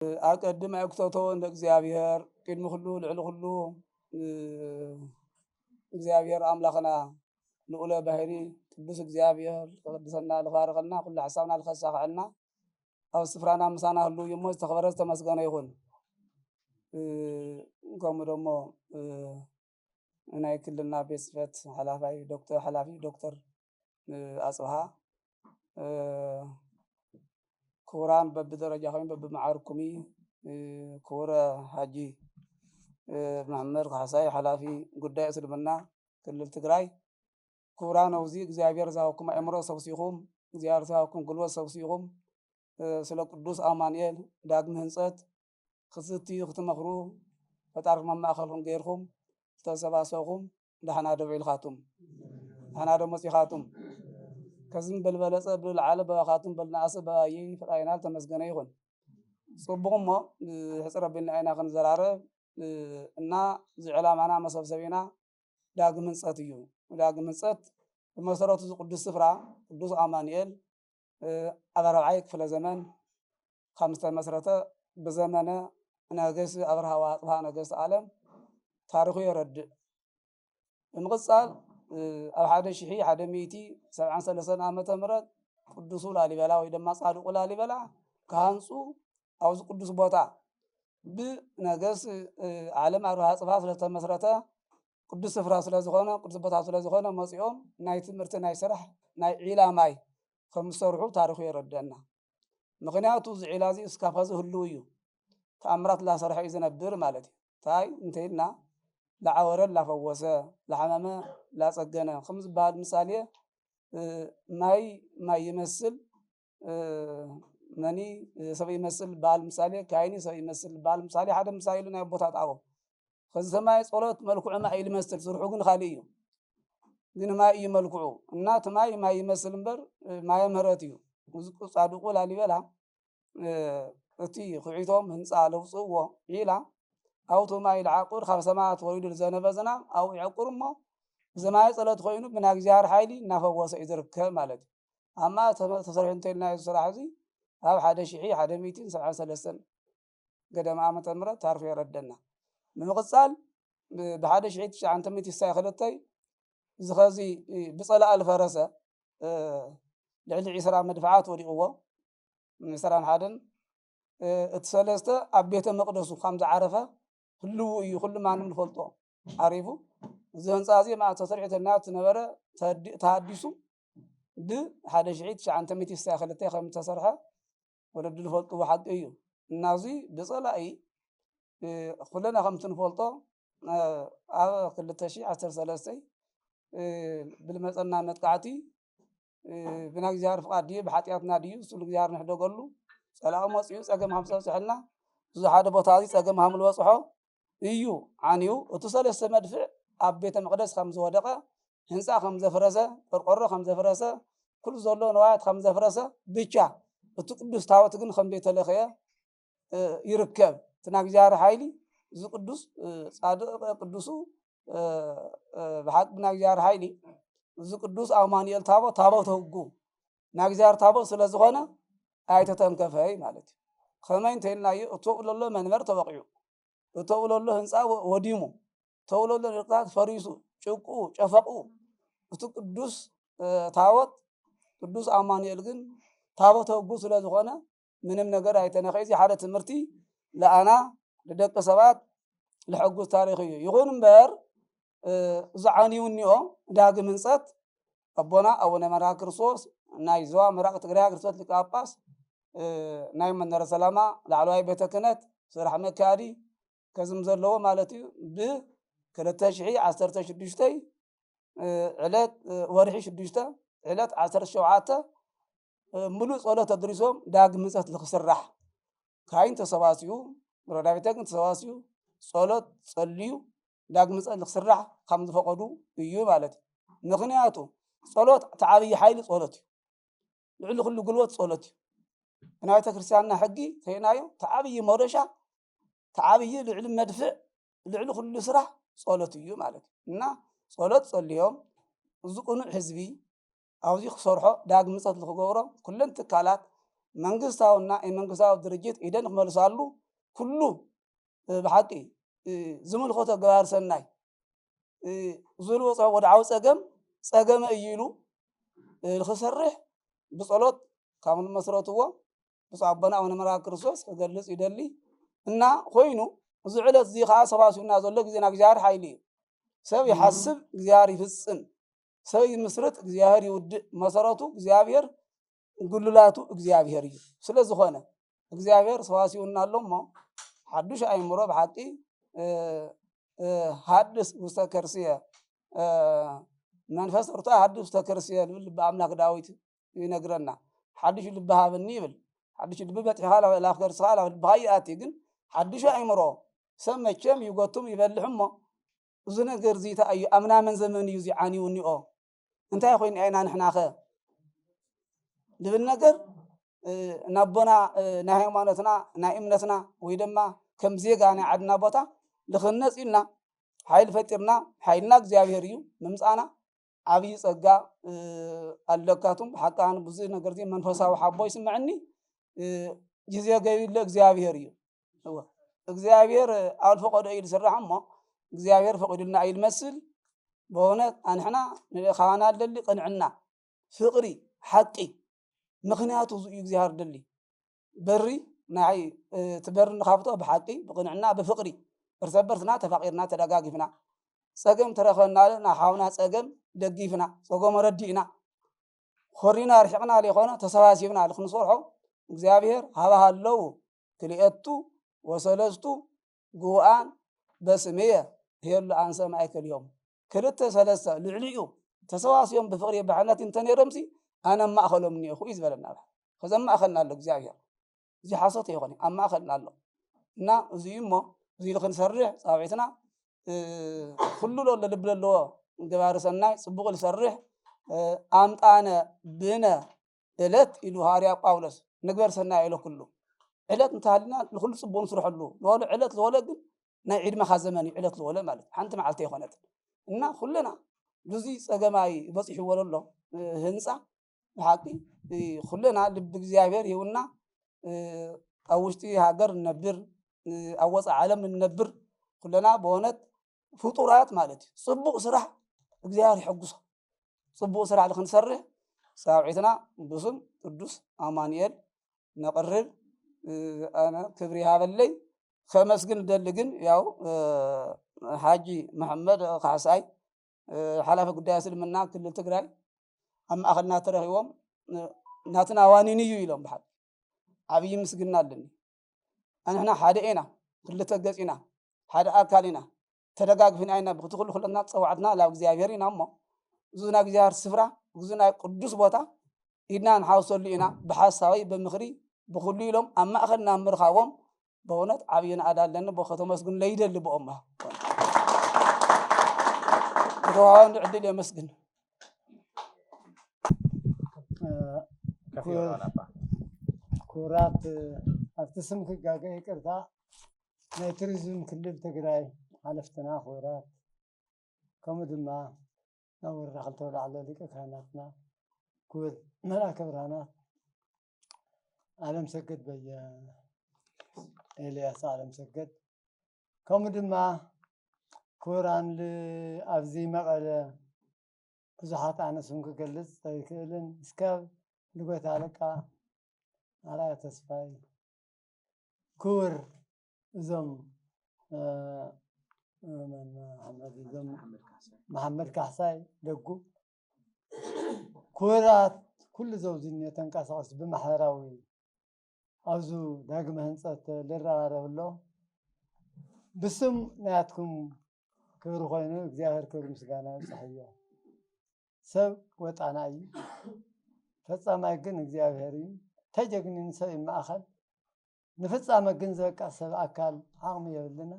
أقدم أكتوتو إن እግዚአብሔር ቅድም ሁሉ ልዕሊ ሁሉ እግዚአብሔር አምላኽና ልዑለ ባህሪ ቅዱስ እግዚአብሔር ተቀድሰና ልባርከና ኩሉ ሐሳብና ልኸሳኸልና ኣብ ስፍራና ምሳና ሁሉ ይሞ ዝተኸበረ ዝተመስገነ ይኹን። ከምኡ ደሞ ናይ ክልልና ቤት ጽሕፈት ሓላፊ ዶክተር ኣጽብሃ ክቡራን በብደረጃኹም በብማዕርኩሚ ክቡረ ሓጂ መምህር ካሕሳይ ሓላፊ ጉዳይ እስልምና ክልል ትግራይ ክቡራን ኣብዚ እግዚአብሔር ዝሃበኩም ኣእምሮ ሰብሲኹም እግዚአብሔር ዝሃበኩም ጉልበት ሰብሲኹም ስለ ቅዱስ ኣማኑኤል ዳግም ህንፀት ክትትዩ ክትመኽሩ ፈጣሪኩም ኣብ ማእኸልኩም ገይርኩም ዝተሰባሰብኩም ዳሕና ደው ኢልካቱም ዳሕና ዶ መፂኻቱም ከዝም በልበለፀ ብልዓለ በባኻቱም በልናእሰ በባይ ፈጣሪና ተመስገነ ይኹን። ጽቡቕ እሞ ሕፅር ኣቢልና ኢና ክንዘራረብ እና ዝዕላማና መሰብሰቢና ዳግም ህንፀት እዩ። ዳግም ህንፀት ብመሰረቱ ቅዱስ ስፍራ ቅዱስ ኣማኑኤል ኣብ 4ይ ክፍለ ዘመን ከም ዝተመስረተ ብዘመነ ነገስ ኣብርሃ ወኣጽብሃ ነገስቲ ዓለም ታሪኹ የረድእ። ብምቕጻል ኣብ 1173 ዓመተ ምህረት ቅዱሱ ላሊበላ ወይ ድማ ጻድቁ ላሊበላ ካህንፁ ኣብዚ ቅዱስ ቦታ ብነገስ ዓለም ኣብርሃ ወኣጽብሃ ስለተመስረተ ቅዱስ ስፍራ ስለዝኾነ ቅዱስ ቦታ ስለዝኾነ መፂኦም ናይ ትምህርቲ ናይ ስራሕ ናይ ዒላ ማይ ከም ዝሰርሑ ታሪኹ የረድአና። ምክንያቱ እዚ ዒላ እዚ እስካብ ሕዚ ህልው እዩ። ተኣምራት ላሰርሐ እዩ ዝነብር ማለት እዩ። እንታይ እንተይልና ላዓወረ ላፈወሰ ላሓመመ ላፀገነ ከም ዝበሃል ምሳሌ ማይ ይመስል መኒ ሰብ ይመስል በሃል ምሳሌ ካይኒ ሰብ ይመስል በሃል ምሳሌ ሓደ ምሳሌ ኢሉ ናይ ቦታት ኣቦ ከዚ ሰማይ ጸሎት መልክዑ ማይ ይመስል ስርሑ ግን ካሊእ እዩ። ግን ማይ እዩ መልክዑ እና እቲ ማይ ይመስል እምበር ማየ ምህረት እዩ። እዚ ጻድቁ ላሊበላ እቲ ኩዒቶም ህንፃ ለውፅዎ ዒላ ኣብቱ ማይ ልዓቁር ካብ ሰማያት ወሪዱ ዝዘነበ ዝናብ ኣብኡ ይዕቁር እሞ ብዘማይ ጸሎት ኮይኑ ብናይ እግዚኣብሔር ሓይሊ እናፈወሰ እዩ ዝርከብ ማለት እዩ። ኣማ ተሰሪሑ እንተኢልናዮ ስራሕ እዚ ኣብ 1173 ገደማ ዓመተ ምህረት ታሪኹ የረደና። ብምቕጻል ብ1992 እዚ ኸዚ ብጸላእ ዝፈረሰ ልዕሊ 20 መድፍዓት ወዲቕዎ 21 እቲ ሰለስተ ኣብ ቤተ መቅደሱ ከም ዝዓረፈ ህልው እዩ ኩሉ ማንም ዝፈልጦ ዓሪፉ እዚ ህንፃ እዚ ማእተ ተሰሪሑ ተናት ነበረ ተሃዲሱ ብ1992 ከም ተሰርሐ ወለዱ ዝፈልጥዎ ሓቂ እዩ። እና እዚ ብጸላኢ ኩለና ከምቲ ንፈልጦ ኣብ 2013 ብልመፀና መጥቃዕቲ ብናይ እግዚኣብሔር ፍቃድ ድዩ ብሓጢኣትና ድዩ ስሉ እግዚኣብሔር ንሕደገሉ ጸላኢ መፅኡ ፀገም ከም ዘብፅሐልና እዚ ሓደ ቦታ እዚ ፀገም ከም ዝበፅሖ እዩ ዓንዩ እቲ ሰለስተ መድፍዕ ኣብ ቤተ መቅደስ ከም ዝወደቐ ህንፃ ከም ዘፍረሰ ቆርቆሮ ከም ዘፍረሰ ኩሉ ዘሎ ንዋያት ከም ዘፍረሰ ብቻ እቲ ቅዱስ ታቦት ግን ከም ዘይተለኸየ ይርከብ። እቲ ናይ እግዚኣብሔር ሓይሊ እዚ ቅዱስ ጻድቕ ቅዱሱ ብሓቂ ናይ እግዚኣብሔር ሓይሊ እዚ ቅዱስ ኣማኑኤል ታቦት ህጉ ናይ እግዚኣብሔር ታቦት ስለዝኾነ ኣይተተንከፈይ ማለት እዩ። ከመይ እንተኢልናዮ እተው ለሎ መንበር ተወቂዑ እተው ለሎ ህንፃ ወዲሙ እተው ለሎ ንርታት ፈሪሱ ጭቁ ጨፈቁ እቲ ቅዱስ ታቦት ቅዱስ ኣማኑኤል ግን ታቦት ህጉ ስለዝኾነ ምንም ነገር ኣይተነኸይ። እዚ ሓደ ትምህርቲ ለኣና ንደቂ ሰባት ዝሕጉዝ ታሪክ እዩ። ይኹን እምበር ዝዓንዩ እኒኦ ዳግም ህንፀት ኣቦና ኣቡነ መርሃ ክርስቶስ ናይ ዞባ ምብራቅ ትግራይ ሃገረ ስብከት ሊቀ ጳጳስ ናይ መንበረ ሰላማ ላዕለዋይ ቤተ ክህነት ስራሕ መካያዲ ከዝም ዘለዎ ማለት እዩ ብ2016 ዕለት ወርሒ 6 ዕለት 17 ሙሉእ ጸሎት ኣድሪሶም ዳግም ህንፀት ንክስራሕ ካይን ተሰባስዩ ረዳ ቤተ ክህነት ተሰባስዩ ጸሎት ጸልዩ ዳግም ህንፀት ንክስራሕ ከም ዝፈቀዱ እዩ ማለት እዩ። ምክንያቱ ጸሎት ተዓብይ ሓይሊ ጸሎት እዩ። ልዕሊ ኩሉ ጉልበት ጸሎት እዩ። ብናይ ቤተ ክርስቲያንና ሕጊ ተይናዮ ተዓብይ መዶሻ ተዓብይ ልዕሊ መድፍዕ ልዕሊ ኩሉ ስራሕ ጸሎት እዩ ማለት እዩ። እና ጸሎት ጸልዮም እዚ ቁኑዕ ህዝቢ ኣብዚ ክሰርሖ ዳግም ህንፀት ንክገብሮ ኩለን ትካላት መንግስታውና የመንግስታዊ ድርጅት ኢደን ክመልሳሉ ኩሉ ብሓቂ ዝምልከቶ ገባር ሰናይ ዝልወፅኦ ወድዓዊ ፀገመ እዩ ኢሉ ክሰርሕ ብፀሎት ካብ ንመስረትዎ ብፁዕ ኣቦና ኣቡነ መርሃ ክርስቶስ ክገልፅ ይደሊ እና ኮይኑ እዚ ዕለት እዚ ከዓ ሰባሲብና ዘሎ ግዜና እግዚኣብሔር ሓይሊ እዩ ሰብ ይሓስብ እግዚኣብሔር ይፍፅም ሰብ ይምስርት እግዚኣብሔር ይውድእ መሰረቱ እግዚኣብሔር ጉልላቱ እግዚኣብሔር እዩ ስለዝኾነ እግዚኣብሔር ሰባሲቡና ኣሎ እሞ ሓዱሽ ኣእምሮ ብሓቂ ሓድስ ውስተ ከርስየ መንፈስ ርቱዕ ሓድሽ ውስተ ከርስየ ዝብል ልቢ ኣምላክ ዳዊት ይነግረና ሓድሽ ልቢ ሃበኒ ይብል ሓድሽ ልቢ በፂሕኻ ላፍ ከርስኻ ላፍ ልብኻ ይኣቲ ግን ሓድሽ ኣእምሮ ሰብ መቸም ይጎቱም ይበልሕ እሞ እዚ ነገር እዚ እዩ ኣብ ናመን ዘመን እዩ ዝዓንዩ እኒኦ እንታይ ኮይኑ ኢና ንሕና ኸ ልብል ነገር ናቦና ናይ ሃይማኖትና ናይ እምነትና ወይ ድማ ከም ዜጋ ናይ ዓድና ቦታ ልኽነፅ ኢልና ሓይሊ ፈጢርና ሓይልና እግዚኣብሔር እዩ ምምፃና ዓብይ ፀጋ ኣለካቱም ብሓቃን ብዙ ነገር እዚ መንፈሳዊ ሓቦ ይስምዐኒ ግዜ ገቢለ እግዚኣብሔር እዩ እግዚኣብሔር ኣብ ፈቀዶ እዩ ዝስራሕ እሞ እግዚኣብሔር ፈቂዱልና እዩ ዝመስል ብእውነት ኣንሕና ንኻና ደሊ ቅንዕና ፍቅሪ ሓቂ ምክንያቱ እዩ እግዚኣብሔር ደሊ በሪ ናይ ትበሪ ንኻፍቶ ብሓቂ ብቅንዕና ብፍቅሪ እርስ በርስና ተፋቂርና ተደጋጊፍና ፀገም ተረኸብና ናሓውና ፀገም ደጊፍና ፀገም ረዲእና ኮሪና ርሒቅና ዘይኮነ ተሰባሲብና ንክንሰርሖ እግዚኣብሔር ሃባሃለው ክልኤቱ ወሰለስቱ ጉባኣን በስምየ ህየሉ ኣንሰ ማእከልዮም ክልተ ሰለስተ ልዕሊኡ ተሰባሲቦም ብፍቅሪ ብሓነት እንተነይሮምሲ ኣነ ማእኸሎም እኒአኹ እዩ ዝበለና ከዘ ማእኸልና ኣሎ እግዚኣብሔር እዚ ሓሶት ኣይኮነ ኣብ ማእኸልና ኣሎ እና እዚኡ እሞ እዚ ክንሰርሕ ፃውዒትና ኩሉ ሎ ልቢ ዘለዎ ገባሪ ሰናይ ፅቡቅ ዝሰርሕ ኣምጣነ ብነ ዕለት ኢሉ ሃዋርያ ጳውሎስ ንግበር ሰናይ ኢሎ ኩሉ ዕለት እንተሃሊና ንኩሉ ፅቡቅ ንስርሐሉ ንበሎ ዕለት ዝበለ ግን ናይ ዒድመኻ ዘመን እዩ ዕለት ዝበለ ማለት ሓንቲ መዓልቲ ኣይኮነት እና ኩልና ብዙ ፀገማይ በፂሕዎ ዘሎ ህንፃ ብሓቂ ኩልና ልቢ እግዚኣብሔር ይሁና ኣብ ውሽጢ ሃገር ንነብር ኣብ ወፃኢ ዓለም ንነብር ኩልና ብእውነት ፍጡራት ማለት እዩ ፅቡቅ ስራሕ እግዚኣብሔር ይሐጉሶ ፅቡቅ ስራሕ ንክንሰርሕ ፃውዒትና ብስም ቅዱስ ኣማኑኤል ነቅርብ ኣነ ክብሪ ሃበለይ ከመስግን ደሊ ግን ያው ሓጂ መሐመድ ካሕሳይ ሓላፊ ጉዳይ እስልምና ክልል ትግራይ ኣብ ማእኸልና ተረኺቦም ናትና ዋኒን እዩ ኢሎም ብሓቂ ዓብይ ምስግና ኣለኒ ኣንሕና ሓደ ኢና ክልተ ገፅ ኢና ሓደ ኣካል ኢና ተደጋግፍና ኢና ብክትኩሉ ኩለትና ፀዋዕትና ናብ እግዚኣብሔር ኢና እሞ እዚ ናይ እግዚኣብሔር ስፍራ እዚ ናይ ቅዱስ ቦታ ኢድና ንሓውሰሉ ኢና ብሓሳበይ ብምክሪ ብኩሉ ኢሎም ኣብ ማእኸልና ምርኻቦም በእውነት ዓብይ ንኣዳ ኣለኒ ከተመስግኑ ለይደሊ ብኦም ከተዋሃበ ዕድል የመስግን ኩራት ኣብቲ ስም ክጋገ ይቅርታ ናይ ቱሪዝም ክልል ትግራይ ሓለፍትና ኩራት ከምኡ ድማ ናብ ወረዳ ክልተ ወላዕሎ ሊቀ ካህናትና ክቡር መልኣከ ብርሃናት ዓለም ሰገድ በየ ኤልያስ ዓለም ሰገድ ከምኡ ድማ ክቡራን ኣብዚ መቐለ ብዙሓት ኣነ ስም ክገልፅ ኣይክእልን እስካብ ልጎታ ኣለቃ ኣርኣያ ተስፋይ ክቡር እዞም መሓመድ ካሕሳይ ደጉ ክቡራት ኩሉ ዘውዝኒ ተንቀሳቀሱ ብማሕበራዊ ኣብዚ ዳግመ ህንፀት ዝረባረብሎ ብስም ናያትኩም ክብሪ ኮይኑ እግዚኣብሔር ክብሪ ምስጋና ይብፅሕዮ ሰብ ወጣና እዩ ፈፃማይ ግን እግዚኣብሔር እዩ ተጀግኒን ሰብ ይማእኸል ንፍፃመ ግን ዝበቃ ሰብ ኣካል ዓቕሚ የብልና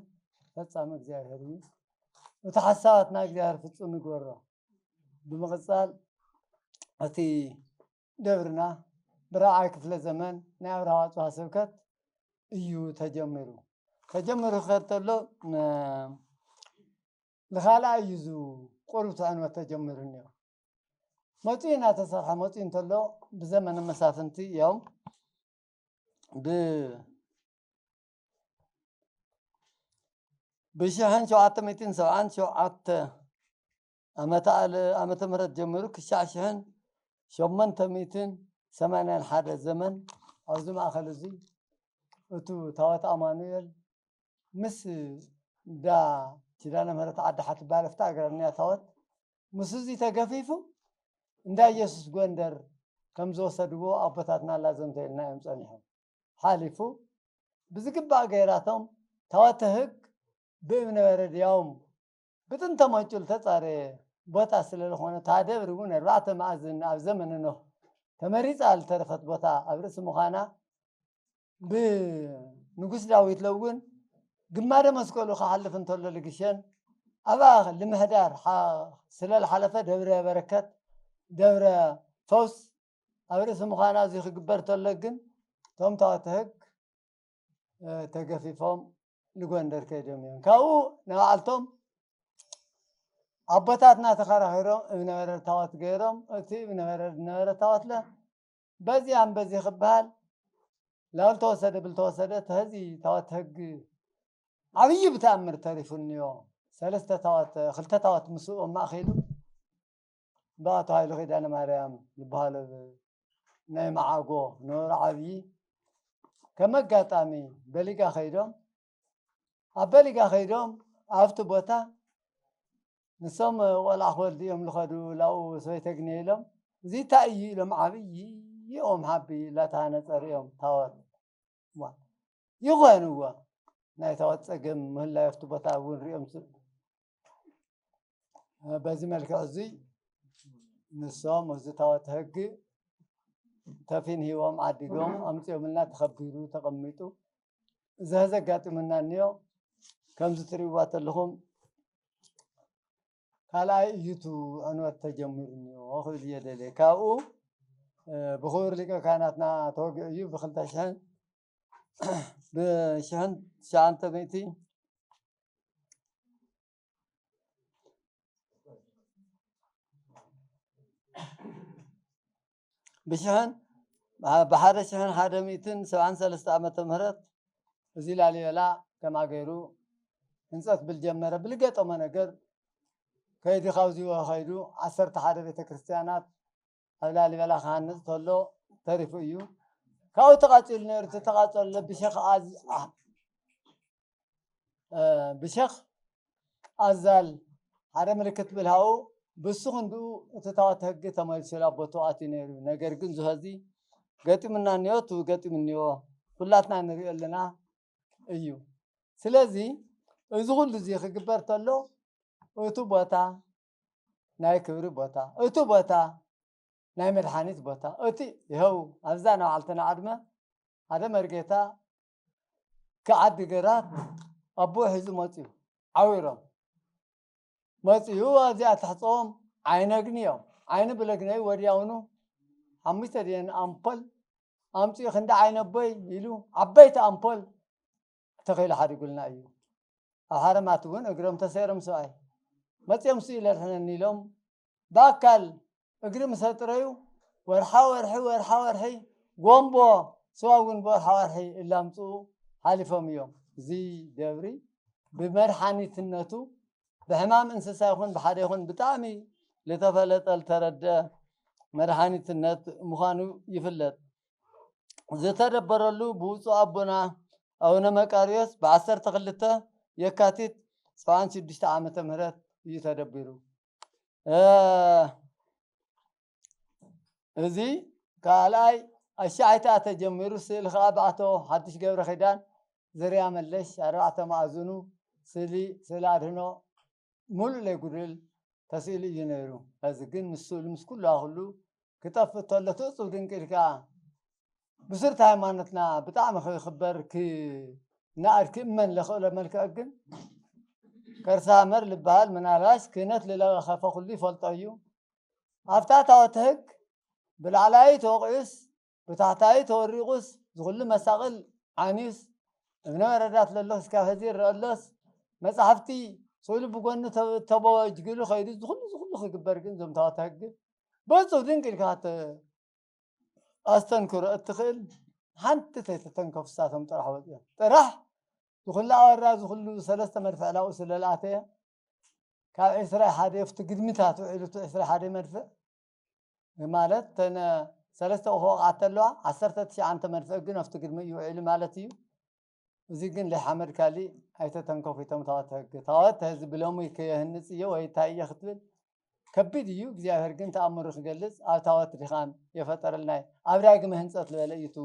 ፈፃመ እግዚኣብሔር እዩ እቲ ሓሳባትና እግዚኣብሔር ፍፁም ይግበሮ ብምቕፃል እቲ ደብርና ብራብዓይ ክፍለ ዘመን ናይ ኣብርሃ ዋፅዋ ስብከት እዩ ተጀሚሩ ክኸድ ተሎ ንኻልኣይ እዩ ቁሩብ ዕንወት ተጀሚሩ እኒኦ መፂኡ እናተሰርሐ መፂኡ እንተሎ ብዘመነ መሳፍንቲ እዮም بشهن شوعة ميتين سبعان شوعة أمت مرت جمرو كشاشهن شومن تميتين سمعنا الحادة زمن أوزم آخر زي أتو توات أمانويل مس دا تلانا مرت عاد حتى بالفتا قرنيا توات مسوزي تقفيفو ندا يسوس قندر كم زو صدقو أبطاتنا لازم تلنا يمسانيهم حالفو بزقبا غيراتهم تواتهق بمن ورد يوم بتنت ما تقول تطاري بوتا سلالخونه تادب رغون رات مازن أب زمن انه تمريز على ترفت بوتا ابرس مخانا ب نقص داويت لوغن قماده مسكولو خحلف انتولو لقشن ابا لمهدار سلال حلفه دبره بركات دبره فوس ابرس مخانا زي خبرت لغن توم تواتهق تقفيفهم لغندر كيدم كاو نعالتهم أبطاتنا تخرهيرهم ابن ورد توات غيرهم أتي ابن ورد توات له بزي عم بزي خبال لو توسد بالتوسد هذه توات هج عبي بتأمر تاريخ النيو ثلاثة توات خلطة توات مسوء ما خيلو ضاعت هاي لغيد أنا مريم بحال نايم عاقو نور عبي كما قاتامي بلغا خيرهم أبلغا خيرهم عفتو بوتا نسم ولا أخوال ديهم لخدو لو سويتقني لهم زي تأيي لهم عبي يوم حبي لا تانا تريهم توات يغوانوا ناي توات سقم مهلا يفتو بتاعون ريهم بازي ملك عزي نسم وزي توات هقي تفين هيوم عديقهم أمسي ومنا تخبيرو تقميتو زهزة قاتو منا نيو كم زتريوات لهم كلا يتو أنو التجمرني وأخذ اليد كاو بخور لك كانتنا توقع يو بخلت شهن بشهن شان تبيتي بشهن بحر شهن حادميتن 73 عام مهرت زي لالي لا كما غيرو انصت بالجمره بلقيتو منقر كيدي خوزي وخيدو 10 حدا بيت كريستيانات هلالي بلا خانز تولو تعرفوا ايو كاو تقاتل نير تقاتل بشيخ از بشيخ ازال حدا ملكت بالهاو بسو خندو تتوات هق تمال سلا بوتواتي نير نجر كن زهزي قتي منا نيوتو قتي من نيو كلاتنا نري لنا ايو سلازي ازغل زي خبرت له أتو بوتا ناي كبر بوتا أتو بوتا ناي مدحانيت بوتا أتي يهو أزانا وعلتنا عدمة هذا مرقيتا كعد قرات أبو حزو ماتيو عويرم ماتيو هو زي أتحصوم عين أغنيو عين بلغني ورياونو حميسة ديان أمبل أمتي خند عين أبوي يلو عبيت أمبل تخيل حد يقولنا أيو أحرماتون أقرم تسيرم سواي ما تيمسي لرحنا النيلوم باكل اقرم ساتريو ورحي قومبو سواون بو ورحي إلا امتو حالفهم يوم زي دوري بمرحاني تنتو بحمام انسسا يخون بحادي يخون بتعمي لتفلت الترد مرحاني تنت مخانو يفلت زي تدبرلو بوصو أبونا أو نمكاريوس بعصر تغلطة يكاتيت سواء 6 عامة مهرات يتدبروا زي قالاي الشعيتا تجمروا سيل خابعته حدش قبر خيدان زريا ملش 4 مأذنو سيلادهنو مول لي قدل تسيل ينيرو هزقين مسول مسكولا هلو كتف طلتو صودين كيركا بصرت هايمانتنا بطعم خبر كي نار كمن لخوله ملك أجن كرسامر لبال منالاش كنت للا خافا خلي فلطيو افتاتا وتهك بالعلاي توقيس بتحتاي توريقس زغل مساقل عنيس ابن وردات للوس كافزير رألوس مسحفتي سولي بقوانو تبواج قلو خيري زغل خيقبرقن زم تهك بس ودين كالكات استنكر اتخل حنت تتنكف ساتهم طرح وزيهم طرح زخلا ورا زخلو سلسة مرفع لا وسلالاتي كاب عسرة حادي يفتقد متاتو عيلو عسرة حادي مرفع مالت تنا سلسة وهو قاتلوا 10 أنت مرفع جن افتقد ميو عيلو مالتيو وزيجن لحمر كالي هيتا تنكوفي تمتوات هزب لومي كيهنس يو هيتا يختبل كبد يو እግዚአብሔር ግን ተአምሩ ክገልጽ ኣብ ታወት ዲኻም የፈጠረልና ኣብራግ መህንጸት ለበለ ይቱ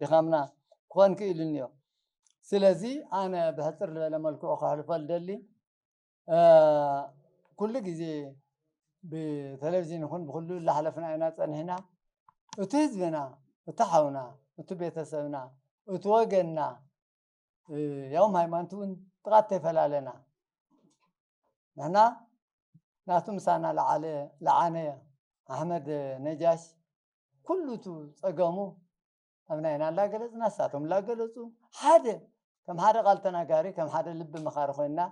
ዲኻምና ኮን ክኢልንዮ ስለዚ ኣነ ብሕፅር ለበለ መልክዑ ክሕልፈል ደሊ ኩሉ ግዜ ብቴሌቪዥን ይኹን ብኩሉ ላሕለፍና ኢና ፀኒሕና እቲ ህዝብና እቲ ሓውና እቲ ቤተሰብና እቲ ወገንና يوم هاي ما انتون تغطي فلالنا نحنا ناتو مسانا لعانية أحمد نجاش كله تو تقامو أمنا هنا لا قلت ناساتهم لا قلتو حدا كم حدا غلطنا قاري كم حدا لب مخارخونا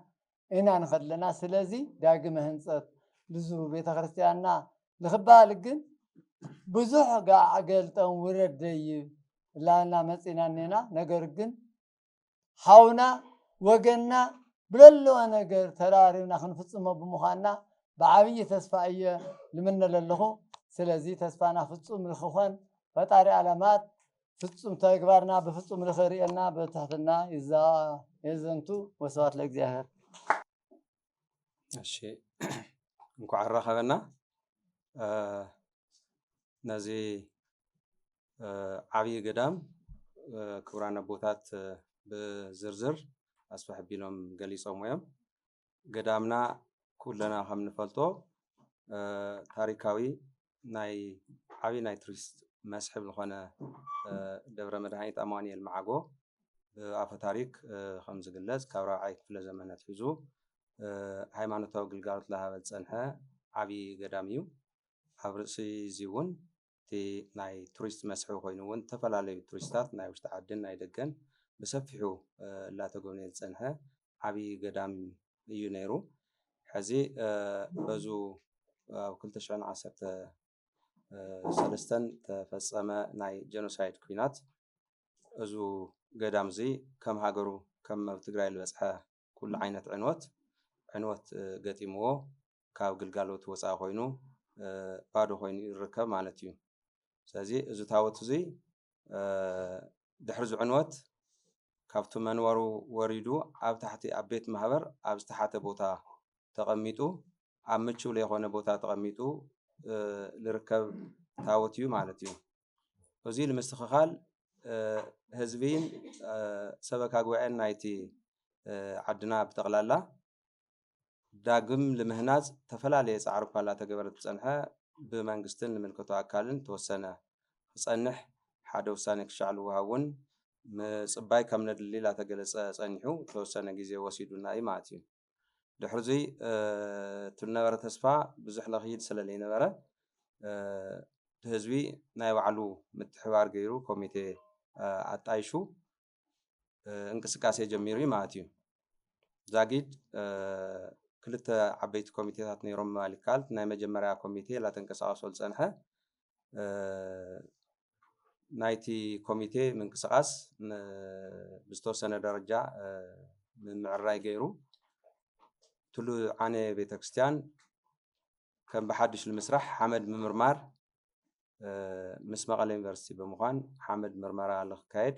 إنا نخد لنا سلازي داقم هنسات لزو بيت خريستيانا لخبال لقن بزوح قاع قلتهم ورد دي لا مسينا نينا نقرقن حاونا وجنا بللو أنا قر تراري ونحن فتصمه بمخانا بعبية تسفائية لمن للهو سلازي تسفانا فتصم الخوان فتاري علامات فتصم تاكبارنا بفتصم الخيرينا بتحتنا إذا يزنتو وسوات لك زهر الشيء نكو عرخة لنا نزي عبي قدام كورانا بوتات بزرزر أصبح بينهم قليصهم ويم قدامنا كلنا هم نفلتو تاريخاوي ناي عبي ناي تريست مسحب لخوانا دورة مدهانية أماني المعاقو بأفا تاريخ خمس قلز كورا عايك في زمانة فيزو هايمانتو قلقارت لها بتسنها عبي قداميو عبرسي زيون تي ناي توريست مسحو خوينوون تفلالي توريستات ناي وشتعدن ناي دقن بسفحو لا تقولني تسنها عبي قدام يونيرو حزي بزو وكل تشعن عصرت سلستن تفصمة ناي جنوسايد كوينات ازو قدام زي كم هاجرو كم تقرأي الوسحة كل عينة عنوت قتيمو كاو قلقالوت وسع خوينو بادو خوينو الركب مالتيو سازي ازو تاوت زي دحرزو عنوت كابتو منورو وريدو عب تحتي عبيت محبر عب تحت بوتا تقميتو عم متشو ليخونا بوتا تقميتو لركب تاوتيو مالتيو وزي المستخخال هزبين سبك أقوعين نايتي عدنا بتغلالا داقم لمهناز تفلالي يسعرب لا تقبرت بسنها بمانقستن لملكتو أكالن توسنا صنح حدا وسانك شعل وهاون مصباي كم ندلي لا تجلس صنحو توسنا جزء وسيدنا أي ماتيو دحرزي تنورة تسفا بزح لغيد سلالي نورة هزبي ناي وعلو متحوار غيرو كوميتي عطايشو انقسقاسي جميري ماتيو زاقيد كلتا عبيت كوميتيات نيروم مالكالت ناي مجمريا كوميتي لا تنقسقاسو لصنحه نايتي كوميتي من قسقاس بستوسنه درجة من معراي غيرو تلو عاني بيتكستيان كان بحدش المسرح حمد ممرمار مسمقال يونيفرسيتي بمخان حمد مرمرة لخكايد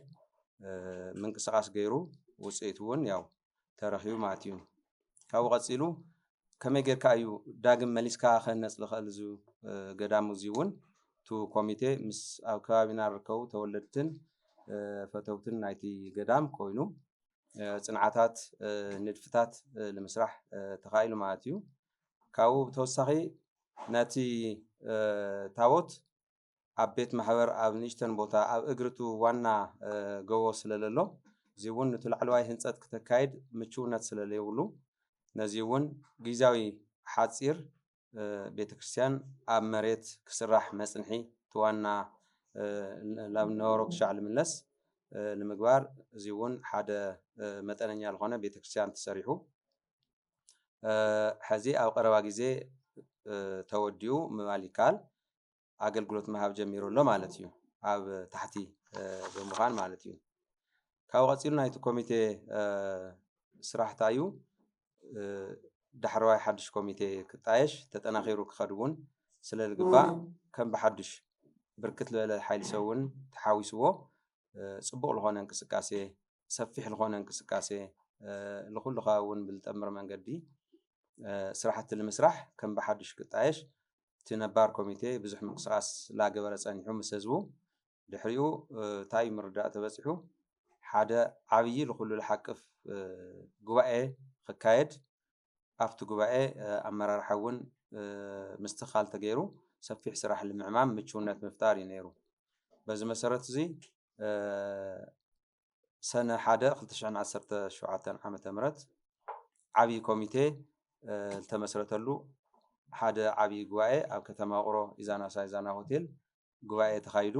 من قسقاس غيرو وصيتون ياو ترخيو ماتيو كاو قصيلو كما غير كايو داغم مليسكا خنص لخلزو غدامو زيون تو كوميتي مس او كابينا ركو تولدتن فتوتن نايتي غدام كوينو صنعاتات ندفتات لمسرح تخايلو ماتيو كاو توسخي ناتي تاوت عبيت محور ابنيشتن بوتا اب اغرتو وانا غو سلللو زيون تلعلواي هنصت كتكايد مچونات سلليولو نزيون غيزاوي حاصير بيتكريستيان اب مريت كسراح مسنحي توانا لابنورك شعل ملس لمغبار زيون حدا متنኛ ያልሆነ ቤተክርስቲያን ተሰሪሑ حزي او قرባ ጊዜ ተወዲኡ መማሊካል አገልግሎት መሃብ ጀሚሮሎ ማለት እዩ ኣብ ታሕቲ ብምዃን ማለት እዩ ካብ ቀፂሉ ናይቲ ኮሚቴ ስራሕታ እዩ ድሕረዋይ ሓድሽ ኮሚቴ ክጣየሽ ተጠናኺሩ ክኸድ እውን ስለ ዝግባእ ከም ብሓድሽ ብርክት ዝበለ ሓይሊ ሰብ እውን ተሓዊስዎ ፅቡቅ ዝኾነ እንቅስቃሴ ሰፊሕ ዝኾነ እንቅስቃሴ ንኩሉ እውን ብዝጠምር መንገዲ ስራሕቲ ንምስራሕ ከም ብሓድሽ ክጣየሽ እቲ ነባር ኮሚቴ ብዙሕ ምንቅስቃስ ላገበረ ፀኒሑ ምስ ህዝቡ ድሕሪኡ እንታይ ምርዳእ ተበፂሑ ሓደ ዓብይ ንኩሉ ዝሓቅፍ ጉባኤ ክካየድ ኣብቲ ጉባኤ ኣመራርሓ እውን ምስትኽኻል ተገይሩ ሰፊሕ ስራሕ ንምዕማም ምቹውነት ምፍጣር እዩ ነይሩ በዚ መሰረት እዚ ሰነ 1 2017 ዓመተ ምህረት ዓብይ ኮሚቴ ዝተመስረተሉ ሓደ ዓብይ ጉባኤ ኣብ ከተማ ውቅሮ ኢዛና ሳይዛና ሆቴል ጉባኤ ተኻይዱ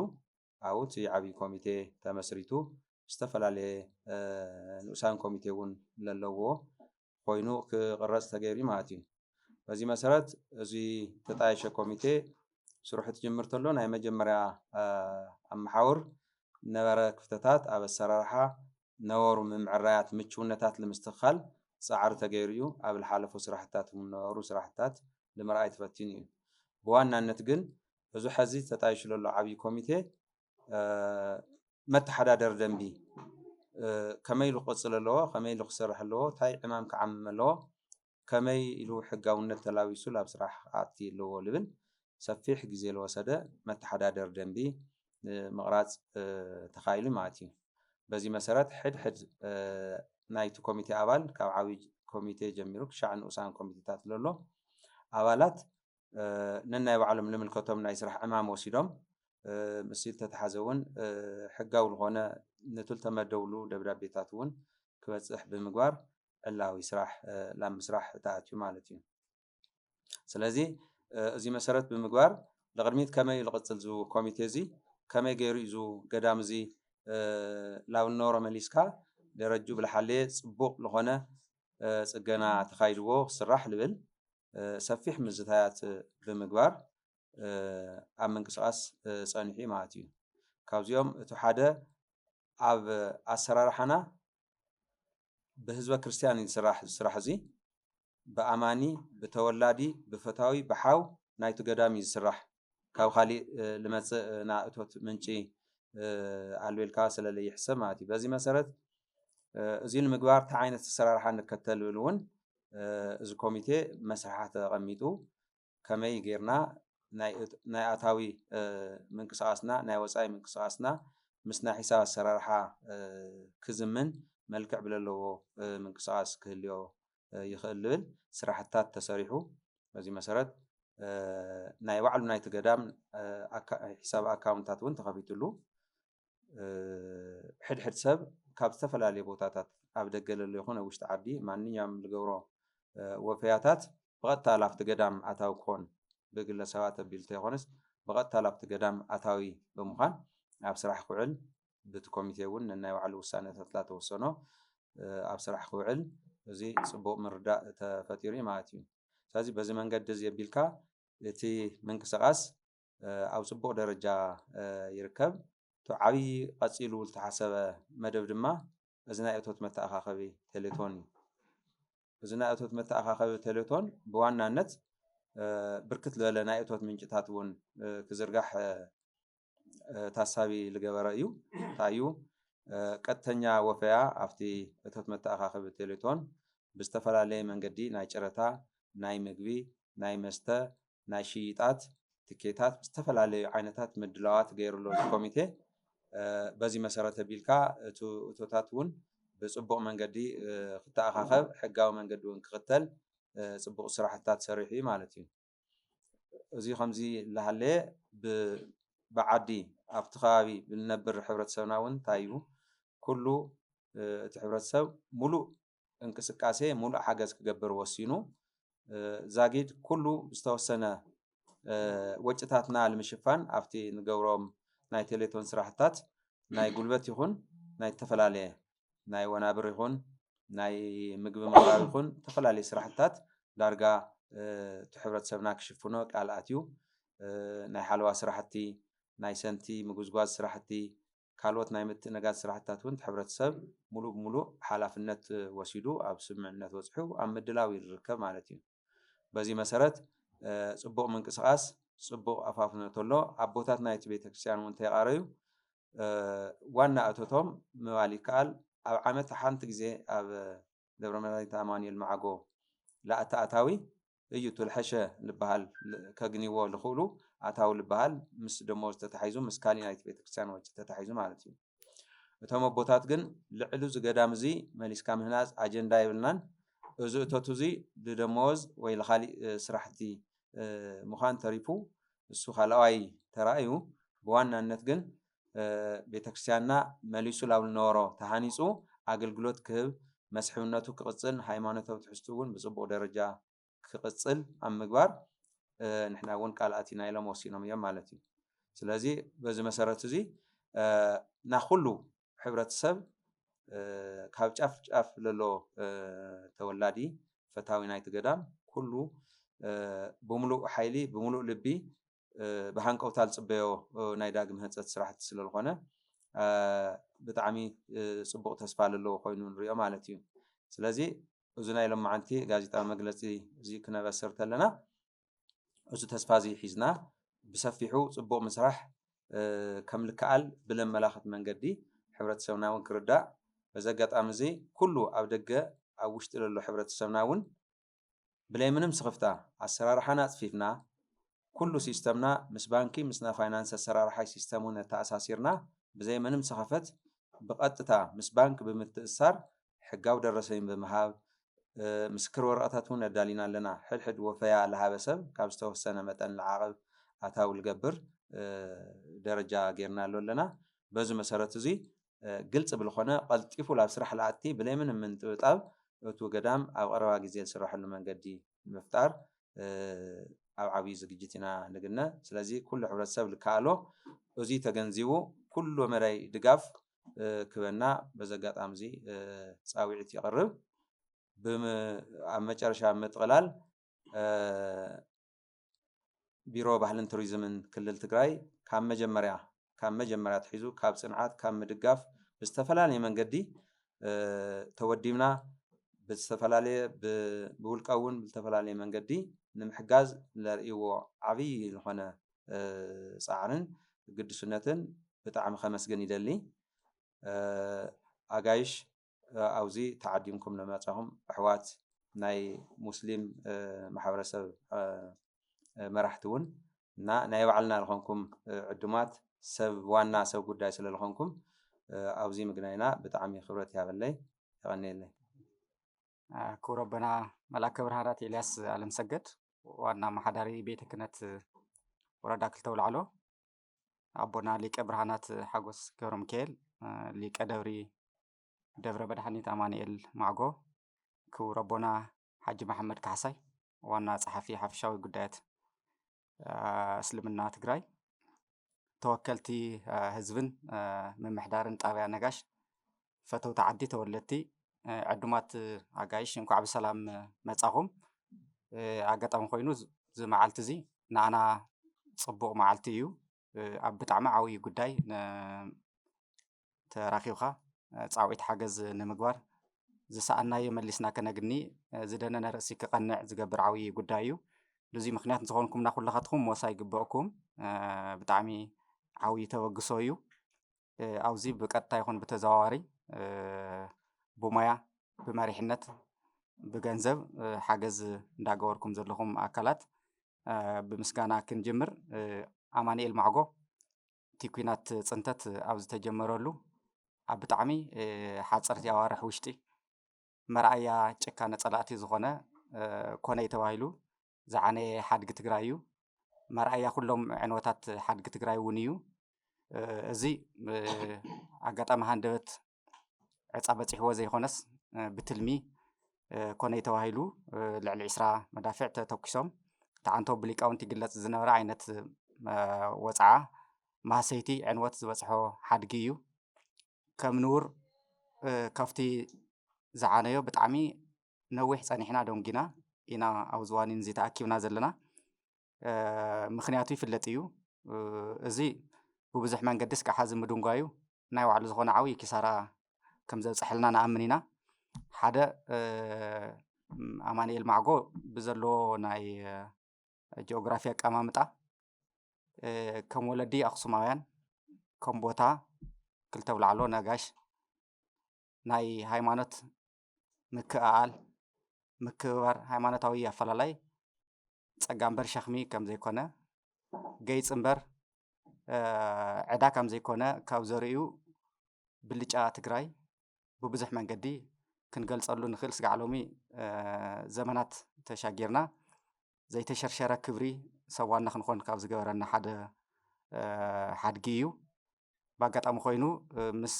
ኣብኡ እቲ ዓብይ ኮሚቴ ተመስሪቱ ዝተፈላለየ ንኡሳን ኮሚቴ እውን ዘለዎ ኮይኑ ክቅረፅ ተገይሩ ማለት እዩ በዚ መሰረት እዚ ተጣየሸ ኮሚቴ ስርሑ ትጅምር ተሎ ናይ መጀመርያ ኣመሓውር ነበረ ክፍተታት ኣብ ኣሰራርሓ ነበሩ ምምዕራያት ምቹውነታት ንምስትኽኻል ፃዕሪ ተገይሩ እዩ ኣብ ዝሓለፉ ስራሕትታት ነበሩ ስራሕትታት ንምርኣይ ተፈቲኑ እዩ ብዋናነት ግን እዚ ሕዚ ተጣይሹ ዘሎ ዓብይ ኮሚቴ መተሓዳደሪ ደንቢ ከመይ ኢሉ ክቅፅል ኣለዎ ከመይ ኢሉ ክሰርሕ ኣለዎ እንታይ ዕማም ክዓምም ኣለዎ ከመይ ኢሉ ሕጋውነት ተላቢሱ ናብ ስራሕ ኣቲ ኣለዎ ልብል ሰፊሕ ግዜ ዝወሰደ መተሓዳደሪ ደንቢ ምቕራፅ ተኻኢሉ ማለት እዩ በዚ መሰረት ሕድሕድ ናይቲ ኮሚቴ ኣባል ካብ ዓብይ ኮሚቴ ጀሚሩ ክሻዕ ንኡሳን ኮሚቴታት ዘሎ ኣባላት ነናይ ባዕሎም ልምልከቶም ናይ ስራሕ ዕማም ወሲዶም ምስ ተተሓዘ እውን ሕጋዊ ዝኾነ ነቱ ተመደውሉ ደብዳቤታት እውን ክበፅሕ ብምግባር ዕላዊ ስራሕ ላብ ምስራሕ ተኣትዩ ማለት እዩ ስለዚ እዚ መሰረት ብምግባር ንቅድሚት ከመይ ዝቅፅል ዙ ኮሚቴ እዚ ከመይ ገይሩ እዩ ዙ ገዳም እዚ ላብ ነበሮ መሊስካ ደረጁ ብልሓለየ ፅቡቅ ዝኾነ ፅገና ተኻይድዎ ክስራሕ ልብል ሰፊሕ ምዝታያት ብምግባር ኣብ ምንቅስቃስ ፀኒሑ ማለት እዩ ካብዚኦም እቲ ሓደ ኣብ ኣሰራርሓና ብህዝበ ክርስቲያን ዝስራሕ እዚ ብኣማኒ ብተወላዲ ብፈታዊ ብሓው ናይቲ ገዳም እዩ ዝስራሕ ካብ ካሊእ ልመፅእ ናእቶት ምንጪ ኣልቤልካ ስለለ ይሕሰብ ማለት እዩ በዚ መሰረት እዚ ንምግባር እንታይ ዓይነት ኣሰራርሓ ንከተል ዝብል እውን እዚ ኮሚቴ መስርሓት ተቐሚጡ ከመይ ጌርና ናይ ኣታዊ ምንቅስቃስና ናይ ወፃኢ ምንቅስቃስና ምስ ናይ ሒሳብ ኣሰራርሓ ክዝምን መልክዕ ብለለዎ ምንቅስቃስ ክህልዮ ይኽእል ልብል ስራሕትታት ተሰሪሑ በዚ መሰረት ናይ ባዕሉ ናይቲ ገዳም ሒሳብ ኣካውንታት እውን ተኸፊቱሉ ሕድሕድ ሰብ ካብ ዝተፈላለየ ቦታታት ኣብ ደገ ዘሎ ይኹን ኣብ ውሽጢ ዓዲ ማንኛውም ዝገብሮ ወፍያታት ብቐጥታ ላብቲ ገዳም ኣታዊ ክኾን ብግለሰባት ኣቢሉ እንተይኮነስ ብቐጥታ ላብቲ ገዳም ኣታዊ ብምዃን ኣብ ስራሕ ክውዕል በቲ ኮሚቴ እውን ነናይ ባዕሉ ውሳነታት ተወሰኖ ኣብ ስራሕ ክውዕል እዚ ፅቡቅ ምርዳእ ተፈጢሩ ማለት እዩ ስለዚ በዚ መንገዲ እዚ ኣቢልካ እቲ ምንቅስቃስ ኣብ ፅቡቅ ደረጃ ይርከብ እቲ ዓብይ ቀፂሉ ዝተሓሰበ መደብ ድማ እዚ ናይ እቶት መተኣኻኸቢ ቴሌቶን እዩ እዚ ናይ እቶት መተኣኻኸቢ ቴሌቶን ብዋናነት ብርክት ዝበለ ናይ እቶት ምንጭታት እውን ክዝርጋሕ ታሳቢ ዝገበረ እዩ እንታይ እዩ ቀጥተኛ ወፈያ ኣብቲ እቶት መተኣኻኸቢ ቴሌቶን ብዝተፈላለየ መንገዲ ናይ ጨረታ ናይ ምግቢ ናይ መስተ ናይ ሽይጣት ትኬታት ዝተፈላለዩ ዓይነታት ምድላዋት ገይሩሎ ኮሚቴ በዚ መሰረት ኣቢልካ እቶታት እውን ብፅቡቅ መንገዲ ክተኣኻኸብ ሕጋዊ መንገዲ እውን ክኽተል ፅቡቅ ስራሕትታት ሰሪሑ እዩ ማለት እዩ እዚ ከምዚ እናሃለየ ብዓዲ ኣብቲ ከባቢ ብዝነብር ሕብረተሰብና እውን እንታይ እዩ ኩሉ እቲ ሕብረተሰብ ሙሉእ እንቅስቃሴ ሙሉእ ሓገዝ ክገብር ወሲኑ ዛጊድ ኩሉ ዝተወሰነ ወጭታትና ንምሽፋን ኣብቲ ንገብሮም ናይ ቴሌቶን ስራሕትታት ናይ ጉልበት ይኹን ናይ ተፈላለየ ናይ ወናብር ይኹን ናይ ምግቢ ምቕራብ ይኹን ተፈላለየ ስራሕትታት ዳርጋ እቲ ሕብረተሰብና ክሽፍኖ ቃል ኣትዩ ናይ ሓለዋ ስራሕቲ ናይ ሰንቲ ምጉዝጓዝ ስራሕቲ ካልኦት ናይ ምትእንጋዝ ስራሕትታት እውን ሕብረተሰብ ሙሉእ ብሙሉእ ሓላፍነት ወሲዱ ኣብ ስምምዕነት ወፅሑ ኣብ ምድላው ይርከብ ማለት እዩ በዚ መሰረት ጽቡቕ ምንቅስቓስ ጽቡቕ ኣፋፍነቶ ኣሎ ኣቦታት ናይቲ ቤተክርስትያን እውን ተይቃረዩ ዋና እቶቶም ምባል ይከኣል ኣብ ዓመት ሓንቲ ግዜ ኣብ ደብረ መድኃኒት ኣማኑኤል ማዓጎ ለኣተኣታዊ እዩ ትልሐሸ ልበሃል ከግኒዎ ልኽእሉ ኣታዊ ልበሃል ምስ ደሞዝ ተታሒዙ ምስ ካሊእ ናይቲ ቤተክርስትያን ወጪ ተታሒዙ ማለት እዩ እቶም ኣቦታት ግን ልዕሊ ዝገዳም እዚ መሊስካ ምህናፅ ኣጀንዳ ይብልናን እዚ እቶቱ እዚ ብደሞዝ ወይ ለኻሊእ ስራሕቲ ምዃን ተሪፉ እሱ ካልኣዋይ ተራእዩ ብዋናነት ግን ቤተክርስትያንና መሊሱ ላብ ዝነበሮ ተሃኒፁ ኣገልግሎት ክህብ መስሕብነቱ ክቕፅል ሃይማኖታዊ ትሕዝቱ እውን ብፅቡቅ ደረጃ ክቕፅል ኣብ ምግባር ንሕና እውን ቃል ኣቲና ኢሎም ወሲኖም እዮም ማለት እዩ ስለዚ በዚ መሰረት እዚ ናኩሉ ሕብረተሰብ ካብ ጫፍ ጫፍ ለሎ ተወላዲ ፈታዊ ናይቲ ገዳም ኩሉ ብሙሉእ ሓይሊ ብሙሉእ ልቢ ብሃንቀውታ ዝፅበዮ ናይ ዳግም ህንፀት ስራሕቲ ስለ ዝኾነ ብጣዕሚ ፅቡቕ ተስፋ ዘለዎ ኮይኑ ንሪኦ ማለት እዩ ስለዚ እዚ ናይ ሎማዓንቲ ጋዜጣዊ መግለፂ እዚ ክነበስር ተለና እዚ ተስፋ እዚ ሒዝና ብሰፊሑ ፅቡቕ ምስራሕ ከም ልከኣል ብለመላኽት መንገዲ ሕብረተሰብና እውን ክርዳእ በዚ ኣጋጣሚ እዚ ኩሉ ኣብ ደገ ኣብ ውሽጢ ዘሎ ሕብረተሰብና እውን ብለይ ምንም ስኽፍታ ኣሰራርሓና ኣፅፊፍና ኩሉ ሲስተምና ምስ ባንኪ ምስ ናይ ፋይናንስ ኣሰራርሓ ሲስተም እውን ተኣሳሲርና ብዘይ ምንም ሰኸፈት ብቐጥታ ምስ ባንክ ብምትእሳር ሕጋዊ ደረሰኝ ብምሃብ ምስክር ወረቐታት እውን ኣዳሊና ኣለና ሕድሕድ ወፈያ ዝሃበ ሰብ ካብ ዝተወሰነ መጠን ዝዓቐብ ኣታዊ ዝገብር ደረጃ ጌርና ኣሎ ኣለና በዚ መሰረት እዚ ግልፂ ብዝኾነ ቀልጢፉ ላብ ስራሕ ዝኣቲ ብለይ ምንም ምንጥብጣብ እቲ ገዳም ኣብ ቀረባ ግዜ ዝስረሐሉ መንገዲ ምፍጣር ኣብ ዓብዪ ዝግጅት ኢና ንግነ ስለዚ ኩሉ ሕብረተሰብ ዝከኣሎ እዚ ተገንዚቡ ኩሉ መዳይ ድጋፍ ክበና በዚ ኣጋጣሚ እዚ ፃዊዒት ይቐርብ ኣብ መጨረሻ ምጥቕላል ቢሮ ባህልን ቱሪዝምን ክልል ትግራይ ካብ መጀመርያ ትሒዙ ካብ ፅንዓት ካብ ምድጋፍ ብዝተፈላለየ መንገዲ ተወዲብና ብዝተፈላለየ ብውልቃ እውን ብዝተፈላለየ መንገዲ ንምሕጋዝ ዘርእይዎ ዓብዪ ዝኾነ ፃዕርን ግድስነትን ብጣዕሚ ከመስግን ይደሊ ኣጋይሽ ኣብዚ ተዓዲምኩም ለመፃኹም ኣሕዋት ናይ ሙስሊም ማሕበረሰብ መራሕቲ እውን እና ናይ ባዕልና ዝኾንኩም ዕዱማት ሰብ ዋና ሰብ ጉዳይ ስለ ዝኾንኩም ኣብዚ ምግናይና ብጣዕሚ ክብረት ያበለይ ይቐኒየለይ ክቡር ኣቦና መላከ ብርሃናት ኤልያስ ኣለምሰገድ ዋና ማሓዳሪ ቤተ ክህነት ወረዳ ክልተ ኣውላዕሎ ኣቦና ሊቀ ብርሃናት ሓጎስ ገብረ ሚካኤል ሊቀ ደብሪ ደብረ መድኃኒት ኣማኑኤል ማዕጎ ክቡር ኣቦና ሓጂ መሐመድ ካሕሳይ ዋና ጸሓፊ ሓፈሻዊ ጉዳያት እስልምና ትግራይ ተወከልቲ ህዝብን ምምሕዳርን ጣብያ ነጋሽ ፈተውቲ ዓዲ ተወለድቲ ዕዱማት ኣጋይሽ እንኳዕ ብሰላም መጻኹም ኣጋጣሚ ኮይኑ እዚ መዓልቲ እዚ ንኣና ፅቡቕ መዓልቲ እዩ ኣብ ብጣዕሚ ዓብዪ ጉዳይ ተራኺብካ ፃውዒት ሓገዝ ንምግባር ዝሰኣናዮ መሊስና ከነግኒ ዝደነነ ርእሲ ክቐንዕ ዝገብር ዓብዪ ጉዳይ እዩ ነዚ ምክንያት ዝኾንኩምና ኩላኻትኩም ሞሳ ይግበአኩም ብጣዕሚ ዓብዪ ተበግሶ እዩ ኣብዚ ብቀጥታ ይኹን ብተዘዋዋሪ ብሞያ ብመሪሕነት ብገንዘብ ሓገዝ እንዳገበርኩም ዘለኹም ኣካላት ብምስጋና ክንጅምር ኣማኑኤል ማዕጎ እቲ ኩናት ፅንተት ኣብ ዝተጀመረሉ ኣብ ብጣዕሚ ሓፀርቲ ኣዋርሕ ውሽጢ መርኣያ ጭካነ ፀላእቲ ዝኾነ ኮነይ ተባሂሉ ዝዓነየ ሓድጊ ትግራይ እዩ መርኣያ ኩሎም ዕንወታት ሓድጊ ትግራይ እውን እዩ እዚ ኣጋጣሚ ሃንደበት ዕፃ በፂሕዎ ዘይኮነስ ብትልሚ ኮነይ ተባሂሉ ልዕሊ 20 መዳፍዕ ተተኪሶም ተዓንቶ ብሊቃውንቲ ይግለፅ ዝነበረ ዓይነት ወፅዓ ማሰይቲ ዕንወት ዝበፅሖ ሓድጊ እዩ ከም ንቡር ካብቲ ዝዓነዮ ብጣዕሚ ነዊሕ ፀኒሕና ደንጊና ኢና ኣብ ዝዋኒን እዚ ተኣኪብና ዘለና ምክንያቱ ይፍለጥ እዩ እዚ ብብዙሕ መንገዲ እስካብ ሕዚ ምድንጓዩ ናይ ባዕሉ ዝኾነ ዓብዪ ኪሳራ ከም ዘብፅሐልና ንኣምን ኢና ሓደ ኣማኒኤል ማዕጎ ብዘለዎ ናይ ጂኦግራፊ ኣቀማምጣ ከም ወለዲ ኣክሱማውያን ከም ቦታ ክልተ ብላዕሎ ነጋሽ ናይ ሃይማኖት ምክእኣል ምክብባር ሃይማኖታዊ ኣፈላላይ ፀጋ እምበር ሸኽሚ ከም ዘይኮነ ገይፅ እምበር ዕዳ ከም ዘይኮነ ካብ ዘርእዩ ብልጫ ትግራይ ብብዙሕ መንገዲ ክንገልፀሉ ንኽእል ስጋዕ ሎሚ ዘመናት ተሻጊርና ዘይተሸርሸረ ክብሪ ሰዋና ክንኾን ካብ ዝገበረና ሓደ ሓድጊ እዩ ብኣጋጣሚ ኮይኑ ምስ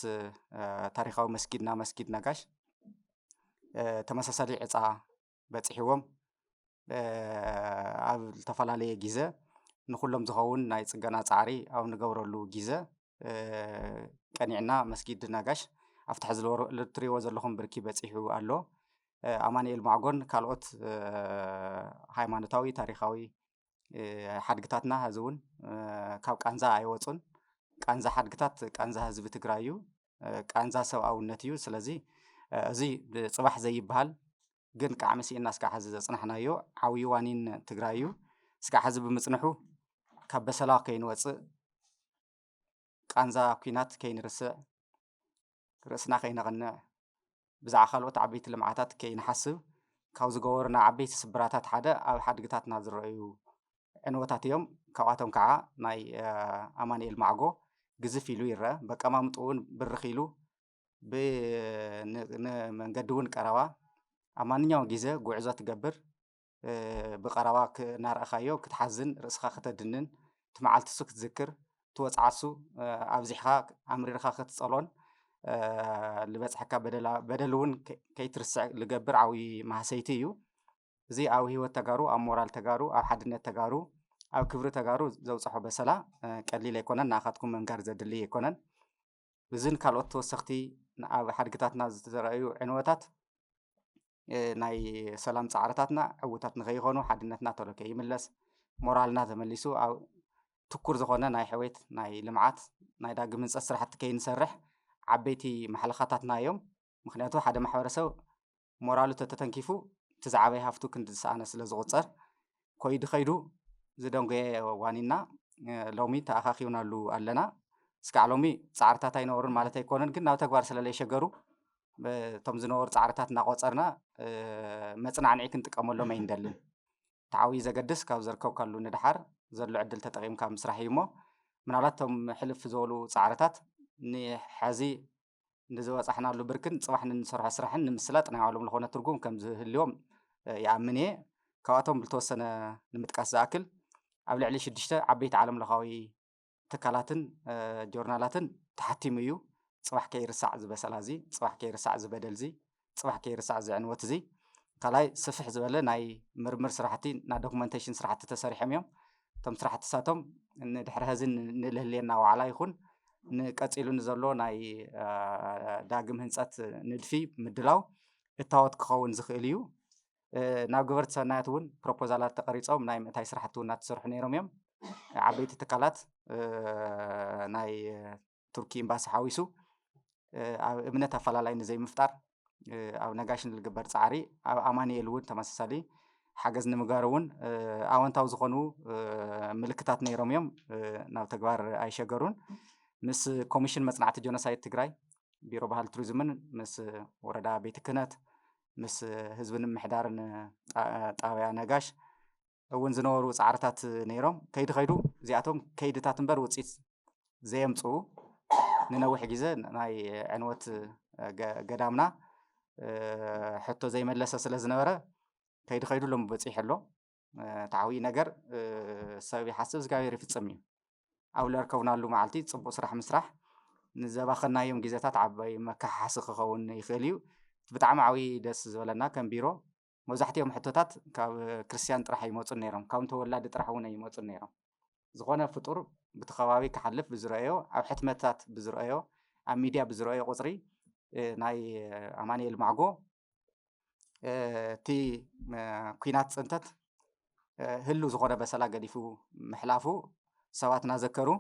ታሪካዊ መስጊድ ነጋሽ ተመሳሳሊ ዕፃ በፂሕዎም ኣብ ዝተፈላለየ ግዜ ንኩሎም ዝኸውን ናይ ፅገና ፃዕሪ ኣብ ንገብረሉ ግዜ ቀኒዕና መስጊድ ነጋሽ ኣብቲ ሕዚ እትሪእዎ ዘለኹም ብርኪ በፂሑ ኣሎ ኣማኒኤል ማዕጎን ካልኦት ሃይማኖታዊ ታሪካዊ ሓድግታትና ሕዚ እውን ካብ ቃንዛ ኣይወፁን ቃንዛ ሓድግታት ቃንዛ ህዝቢ ትግራይ እዩ ቃንዛ ሰብኣውነት እዩ ስለዚ እዚ ብፅባሕ ዘይበሃል ግን ቃዕ መሲእና እስካብ ሕዚ ዘፅናሕናዮ ዓብዪ ዋኒን ትግራይ እዩ እስካብ ሕዚ ብምፅንሑ ካብ በሰላ ከይንወፅእ ቃንዛ ኩናት ከይንርስዕ ርእስና ከይነቐንዕ ብዛዕባ ካልኦት ዓበይቲ ልምዓታት ከይንሓስብ ካብ ዝገበሩና ዓበይቲ ስብራታት ሓደ ኣብ ሓድግታትና ዝረአዩ ዕንወታት እዮም ካብኣቶም ከዓ ናይ ኣማኒኤል ማዕጎ ግዝፍ ኢሉ ይረአ በቀማምጡ እውን ብርኽ ኢሉ ብመንገዲ እውን ቀረባ ኣብ ማንኛውም ግዜ ጉዕዞ ትገብር ብቀረባ እናርአኻዮ ክትሓዝን ርእስኻ ክተድንን ትመዓልቲ እሱ ክትዝክር ትወፅዓሱ ኣብዚሕኻ ኣምሪርካ ክትፀሎን ልበፅሐካ በደል እውን ከይትርስዕ ዝገብር ዓብዪ ማህሰይቲ እዩ እዚ ኣብ ሂወት ተጋሩ ኣብ ሞራል ተጋሩ ኣብ ሓድነት ተጋሩ ኣብ ክብሪ ተጋሩ ዘብፅሖ በሰላ ቀሊል ኣይኮነን ንኣኻትኩም መንጋር ዘድሊ ኣይኮነን እዝን ካልኦት ተወሰኽቲ ኣብ ሓድግታትና ዝተረኣዩ ዕንወታት ናይ ሰላም ፃዕርታትና ዕውታት ንኸይኾኑ ሓድነትና ቶሎ ከይምለስ ሞራልና ተመሊሱ ኣብ ትኩር ዝኾነ ናይ ሕዌት ናይ ልምዓት ናይ ዳግም ህንፀት ስራሕቲ ከይንሰርሕ ዓበይቲ ማሕለኻታትና እዮም ምክንያቱ ሓደ ማሕበረሰብ ሞራሉ ተተተንኪፉ እቲ ዝዓበየ ሃፍቱ ክንዲ ዝሰኣነ ስለ ዝቁፀር ከይዱ ከይዱ ዝደንጎየ ዋኒና ሎሚ ተኣኻኺብናሉ ኣለና እስካዕ ሎሚ ፃዕርታት ኣይነበሩን ማለት ኣይኮነን ግን ናብ ተግባር ስለዘይሸገሩ እቶም ዝነበሩ ፃዕርታት እናቆፀርና መፅናዕኒዒ ክንጥቀመሎም ኣይንደልን ተዓብዪ ዘገድስ ካብ ዘርከብካሉ ንድሓር ዘሎ ዕድል ተጠቂምካ ምስራሕ እዩ እሞ ምናልባት እቶም ሕልፍ ዝበሉ ፃዕርታት ንሕዚ ንዝበፃሕናሉ ብርክን ፅባሕ ንሰርሖ ስራሕን ንምስላጥ ናይ ባዕሎም ዝኾነ ትርጉም ከም ዝህልዮም ይኣምን እየ ካብኣቶም ብልተወሰነ ንምጥቃስ ዝኣክል ኣብ ልዕሊ 6 ዓበይቲ ዓለም ለኻዊ ትካላትን ጆርናላትን ተሓቲሙ እዩ ፅባሕ ከይርሳዕ ዝበሰላ እዚ ፅባሕ ከይርሳዕ ዝበደል እዚ ፅባሕ ከይርሳዕ ዝዕንወት እዚ ካልኣይ ስፍሕ ዝበለ ናይ ምርምር ስራሕቲ ናይ ዶክመንቴሽን ስራሕቲ ተሰሪሖም እዮም እቶም ስራሕቲ ሳቶም ንድሕሪ ህዚ ንልህልየና ዋዕላ ይኹን ንቀፂሉ ንዘሎ ናይ ዳግም ህንፀት ንድፊ ምድላው እታወት ክኸውን ዝኽእል እዩ ናብ ገበርቲ ሰናያት እውን ፕሮፖዛላት ተቀሪፆም ናይ ምእታይ ስራሕቲ እውን እናተሰርሑ ነይሮም እዮም ዓበይቲ ትካላት ናይ ቱርኪ ኤምባሲ ሓዊሱ ኣብ እምነት ኣፈላላይ ንዘይምፍጣር ኣብ ነጋሽ ንዝግበር ፃዕሪ ኣብ ኣማኒኤል እውን ተመሳሳሊ ሓገዝ ንምግባር እውን ኣወንታዊ ዝኾኑ ምልክታት ነይሮም እዮም ናብ ተግባር ኣይሸገሩን ምስ ኮሚሽን መፅናዕቲ ጆኖሳይድ ትግራይ ቢሮ ባህሊ ቱሪዝምን ምስ ወረዳ ቤተ ክህነት ምስ ህዝብን ምሕዳርን ጣብያ ነጋሽ እውን ዝነበሩ ፃዕርታት ነይሮም ከይዲ ከይዱ እዚኣቶም ከይድታት እምበር ውፅኢት ዘየምፅኡ ንነዊሕ ግዜ ናይ ዕንወት ገዳምና ሕቶ ዘይመለሰ ስለ ዝነበረ ከይዲ ከይዱ ሎም በፂሕ ኣሎ ታዓብዪ ነገር ሰብ ይሓስብ ዝጋበረ ይፍፅም እዩ ኣብ ዝርከብናሉ መዓልቲ ፅቡቅ ስራሕ ምስራሕ ንዘባኸናዮም ግዜታት ዓባይ መካሓሲ ክኸውን ይኽእል እዩ ብጣዕሚ ዓብዪ ደስ ዝበለና ከም ቢሮ መብዛሕትኦም ሕቶታት ካብ ክርስቲያን ጥራሕ ይመፁን ነይሮም ካብ ተወላዲ ጥራሕ እውን ኣይመፁን ነይሮም ዝኾነ ፍጡር በቲ ከባቢ ክሓልፍ ብዝረአዮ ኣብ ሕትመታት ብዝረአዮ ኣብ ሚድያ ብዝረአዮ ቁፅሪ ናይ ኣማኒኤል ማዕጎ እቲ ኩናት ፅንተት ህሉ ዝኾነ በሰላ ገዲፉ ምሕላፉ ሰባት እናዘከሩ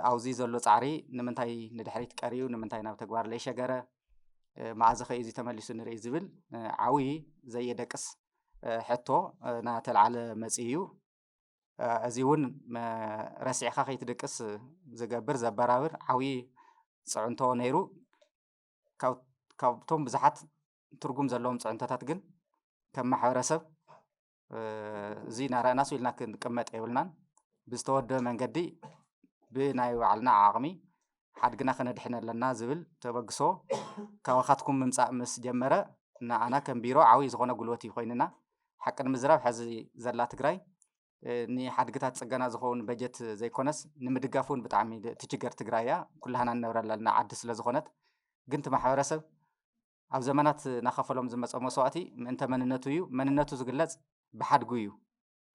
ኣውዚ ዘሎ ፃዕሪ ንምንታይ ንድሕሪት ቀሪዩ ንምንታይ ናብ ተግባር ለይሸገረ መዓዘ ኸ እዚ ተመሊሱ ንርኢ ዝብል ዓብዪ ዘየደቅስ ሕቶ እናተለዓለ መፂ እዩ እዚ እውን ረሲዕኻ ከይትደቅስ ዝገብር ዘበራብር ዓብዪ ፅዕንቶ ነይሩ ካብቶም ብዙሓት ትርጉም ዘለዎም ፅዕንቶታት ግን ከም ማሕበረሰብ እዚ ናረኣናስ ኢልና ክንቅመጥ የብልናን ብዝተወደበ መንገዲ ብናይ ባዕልና ዓቕሚ ሓድግና ከነድሕን ኣለና ዝብል ተበግሶ ካባኻትኩም ምምፃእ ምስ ጀመረ ንኣና ከም ቢሮ ዓብዪ ዝኾነ ጉልበት እዩ ኮይንና ሓቂ ንምዝራብ ሕዚ ዘላ ትግራይ ንሓድግታት ፅገና ዝኸውን በጀት ዘይኮነስ ንምድጋፍ እውን ብጣዕሚ ትችገር ትግራይ እያ ኩላህና ንነብረላ ዘለና ዓዲ ስለ ዝኾነት ግን እቲ ማሕበረሰብ ኣብ ዘመናት እናኸፈሎም ዝመፀ መስዋእቲ ምእንተ መንነቱ እዩ መንነቱ ዝግለፅ ብሓድጉ እዩ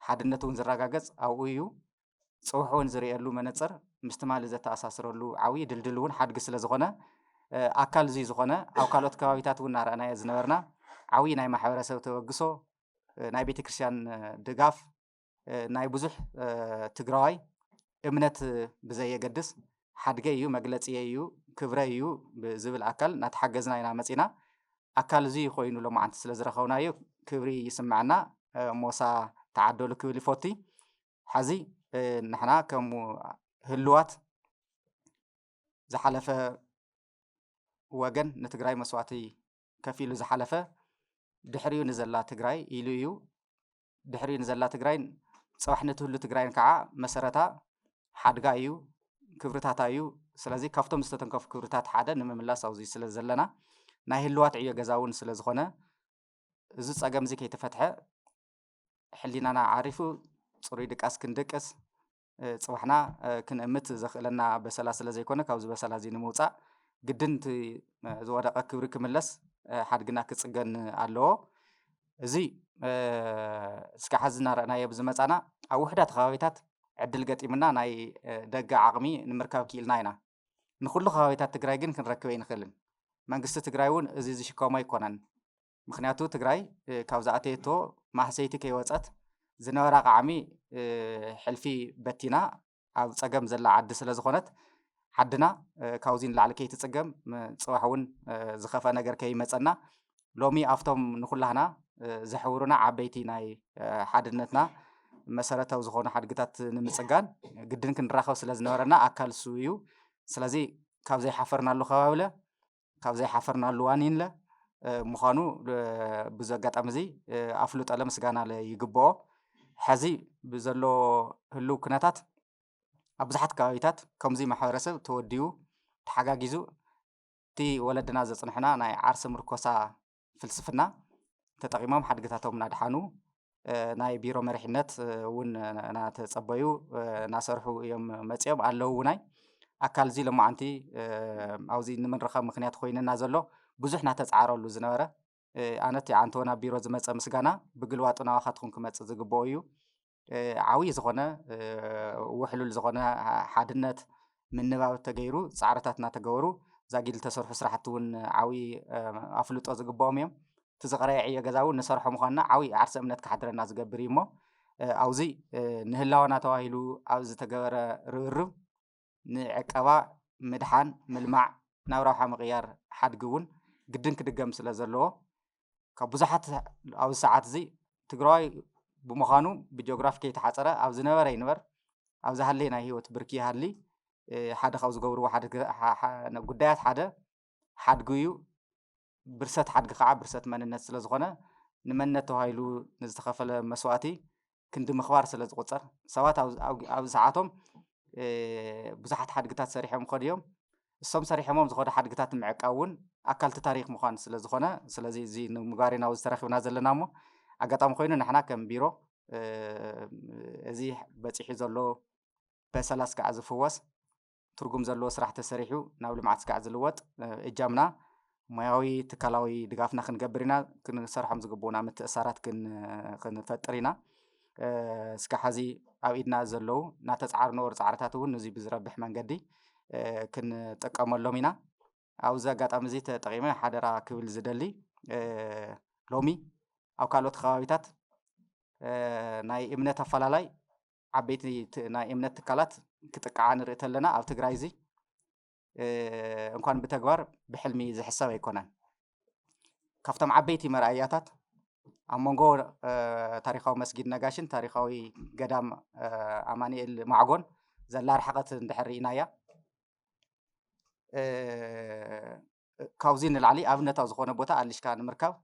ሓድነቱ እውን ዝረጋገፅ ኣብኡ እዩ ፅውሕ እውን ዝርአየሉ መነፅር ምስ ትማሊ ዘተኣሳስረሉ ዓብዪ ድልድል እውን ሓድጊ ስለ ዝኾነ ኣካል እዚ ዝኾነ ኣብ ካልኦት ከባቢታት እውን እናረኣናዮ ዝነበርና ዓብዪ ናይ ማሕበረሰብ ተበግሶ ናይ ቤተክርስትያን ድጋፍ ናይ ብዙሕ ትግራዋይ እምነት ብዘየገድስ ሓድገ እዩ መግለፂ እዩ ክብረ እዩ ብዝብል ኣካል እናተሓገዝና ኢና መፂና ኣካል እዚ ኮይኑ ሎማዓንቲ ስለ ዝረኸብናዮ ክብሪ ይስምዓና ሞሳ ተዓደሉ ክብል ይፈቲ ሓዚ ንሕና ከም ህልዋት ዝሓለፈ ወገን ንትግራይ መስዋእቲ ከፍ ኢሉ ዝሓለፈ ድሕሪኡ ንዘላ ትግራይ ኢሉ እዩ ድሕሪኡ ንዘላ ትግራይ ፅባሕ ንትህሉ ትግራይን ከዓ መሰረታ ሓድጋ እዩ ክብርታታ እዩ ስለዚ ካብቶም ዝተተንከፉ ክብርታት ሓደ ንምምላስ ኣብዚ ስለ ዘለና ናይ ህልዋት ዕዮ ገዛ እውን ስለ ዝኾነ እዚ ፀገም እዚ ከይተፈትሐ ሕሊናና ዓሪፉ ፅሩይ ድቃስ ክንድቅስ ፅባሕና ክንእምት ዘኽእለና በሰላ ስለ ዘይኮነ ካብዚ በሰላ እዚ ንምውፃእ ግድን እቲ ዝወደቐ ክብሪ ክምለስ ሓድግና ክፅገን ኣለዎ እዚ እስካብ ሕዚ እናረኣናዮ ብዝመፃና ኣብ ውሕዳት ከባቢታት ዕድል ገጢምና ናይ ደገ ዓቕሚ ንምርካብ ክኢልና ኢና ንኩሉ ከባቢታት ትግራይ ግን ክንረክበ ኣይንኽእልን መንግስቲ ትግራይ እውን እዚ ዝሽከሞ ኣይኮነን ምክንያቱ ትግራይ ካብ ዝኣተየቶ ማህሰይቲ ከይወፀት ዝነበራ ቃዕሚ ሕልፊ በቲና ኣብ ፀገም ዘላ ዓዲ ስለ ዝኾነት ዓድና ካብዚ ንላዕሊ ከይትፅገም ፅባሕ እውን ዝኸፈ ነገር ከይመፀና ሎሚ ኣብቶም ንኩላህና ዘሕብሩና ዓበይቲ ናይ ሓድነትና መሰረታዊ ዝኾኑ ሓድግታት ንምፅጋን ግድን ክንራኸብ ስለ ዝነበረና ኣካል እሱ እዩ ስለዚ ካብ ዘይሓፈርናሉ ከባቢለ ካብ ዘይሓፈርናሉ ዋኒንለ ምዃኑ ብዙ ኣጋጣሚ እዚ ኣፍልጠለ ምስጋና ይግብኦ ሕዚ ብዘሎ ህልው ኩነታት ኣብ ብዙሓት ከባቢታት ከምዚ ማሕበረሰብ ተወዲኡ ተሓጋጊዙ እቲ ወለድና ዘፅንሕና ናይ ዓርሲ ምርኮሳ ፍልስፍና ተጠቂሞም ሓድግታቶም እናድሓኑ ናይ ቢሮ መሪሕነት እውን እናተፀበዩ እናሰርሑ እዮም መፅኦም ኣለዉ ውናይ ኣካል እዚ ሎማዓንቲ ኣብዚ ንምንረኸብ ምክንያት ኮይንና ዘሎ ብዙሕ እናተፃዓረሉ ዝነበረ ኣነት ዓንተ ናብ ቢሮ ዝመፀ ምስጋና ብግልዋጡ ናባኻትኩም ክመፅእ ዝግብኦ እዩ ዓብዪ ዝኾነ ውሕሉል ዝኾነ ሓድነት ምንባብ ተገይሩ ፃዕርታት እናተገበሩ ዛጊድ ዝተሰርሑ ስራሕቲ እውን ዓብዪ ኣፍልጦ ዝግብኦም እዮም እቲ ዝቐረየ ዕዮ ገዛ እውን ንሰርሖ ምዃንና ዓብዪ ዓርሲ እምነት ክሓድረና ዝገብር እዩ እሞ ኣብዚ ንህላወና ተባሂሉ ኣብ ዝተገበረ ርብርብ ንዕቀባ ምድሓን ምልማዕ ናብ ረብሓ ምቕያር ሓድጊ እውን ግድን ክድገም ስለ ዘለዎ ካብ ብዙሓት ኣብዚ ሰዓት እዚ ትግራዋይ ብምዃኑ ብጂኦግራፊ ከይተሓፀረ ኣብ ዝነበረ ይንበር ኣብ ዝሃለየ ናይ ሂወት ብርኪ ይሃሊ ሓደ ካብ ዝገብርዎ ጉዳያት ሓደ ሓድጊ እዩ ብርሰት ሓድጊ ከዓ ብርሰት መንነት ስለ ዝኾነ ንመንነት ተባሂሉ ንዝተኸፈለ መስዋእቲ ክንዲ ምኽባር ስለ ዝቁፀር ሰባት ኣብ ሰዓቶም ብዙሓት ሓድግታት ሰሪሖም ከዱ እዮም እሶም ሰሪሖሞም ዝኸዱ ሓድግታት ምዕቃብ እውን ኣካልቲ ታሪክ ምዃን ስለ ዝኾነ ስለዚ እዚ ንምግባር ኢና ዝተረኺብና ዘለና እሞ ኣጋጣሚ ኮይኑ ንሕና ከም ቢሮ እዚ በፂሑ ዘሎ በሰላ እስካዕ ዝፍወስ ትርጉም ዘለዎ ስራሕ ተሰሪሑ ናብ ልምዓት እስካዕ ዝልወጥ እጃምና ሞያዊ ትካላዊ ድጋፍና ክንገብር ኢና ክንሰርሖም ዝግብኡና ምትእሳራት ክንፈጥር ኢና እስካዕ ሕዚ ኣብ ኢድና ዘለው እናተፃዓሩ ነበሩ ፃዕርታት እውን እዚ ብዝረብሕ መንገዲ ክንጥቀመሎም ኢና ኣብዚ ኣጋጣሚ እዚ ተጠቂመ ሓደራ ክብል ዝደሊ ሎሚ ኣብ ካልኦት ከባቢታት ናይ እምነት ኣፈላላይ ዓበይቲ ናይ እምነት ትካላት كتقعان رئتلنا أو تقرايزي እንኳን بتجوار بحلمي زي حساب يكونن كفتم عبيتي مرأياتات أمونغو تاريخاو مسجد نجاشن تاريخاوي قدام أمانيل معجون زلار حقت اندحري إنايا كاوزين العلي أبنة تازخونه بوتا عليش كان مركب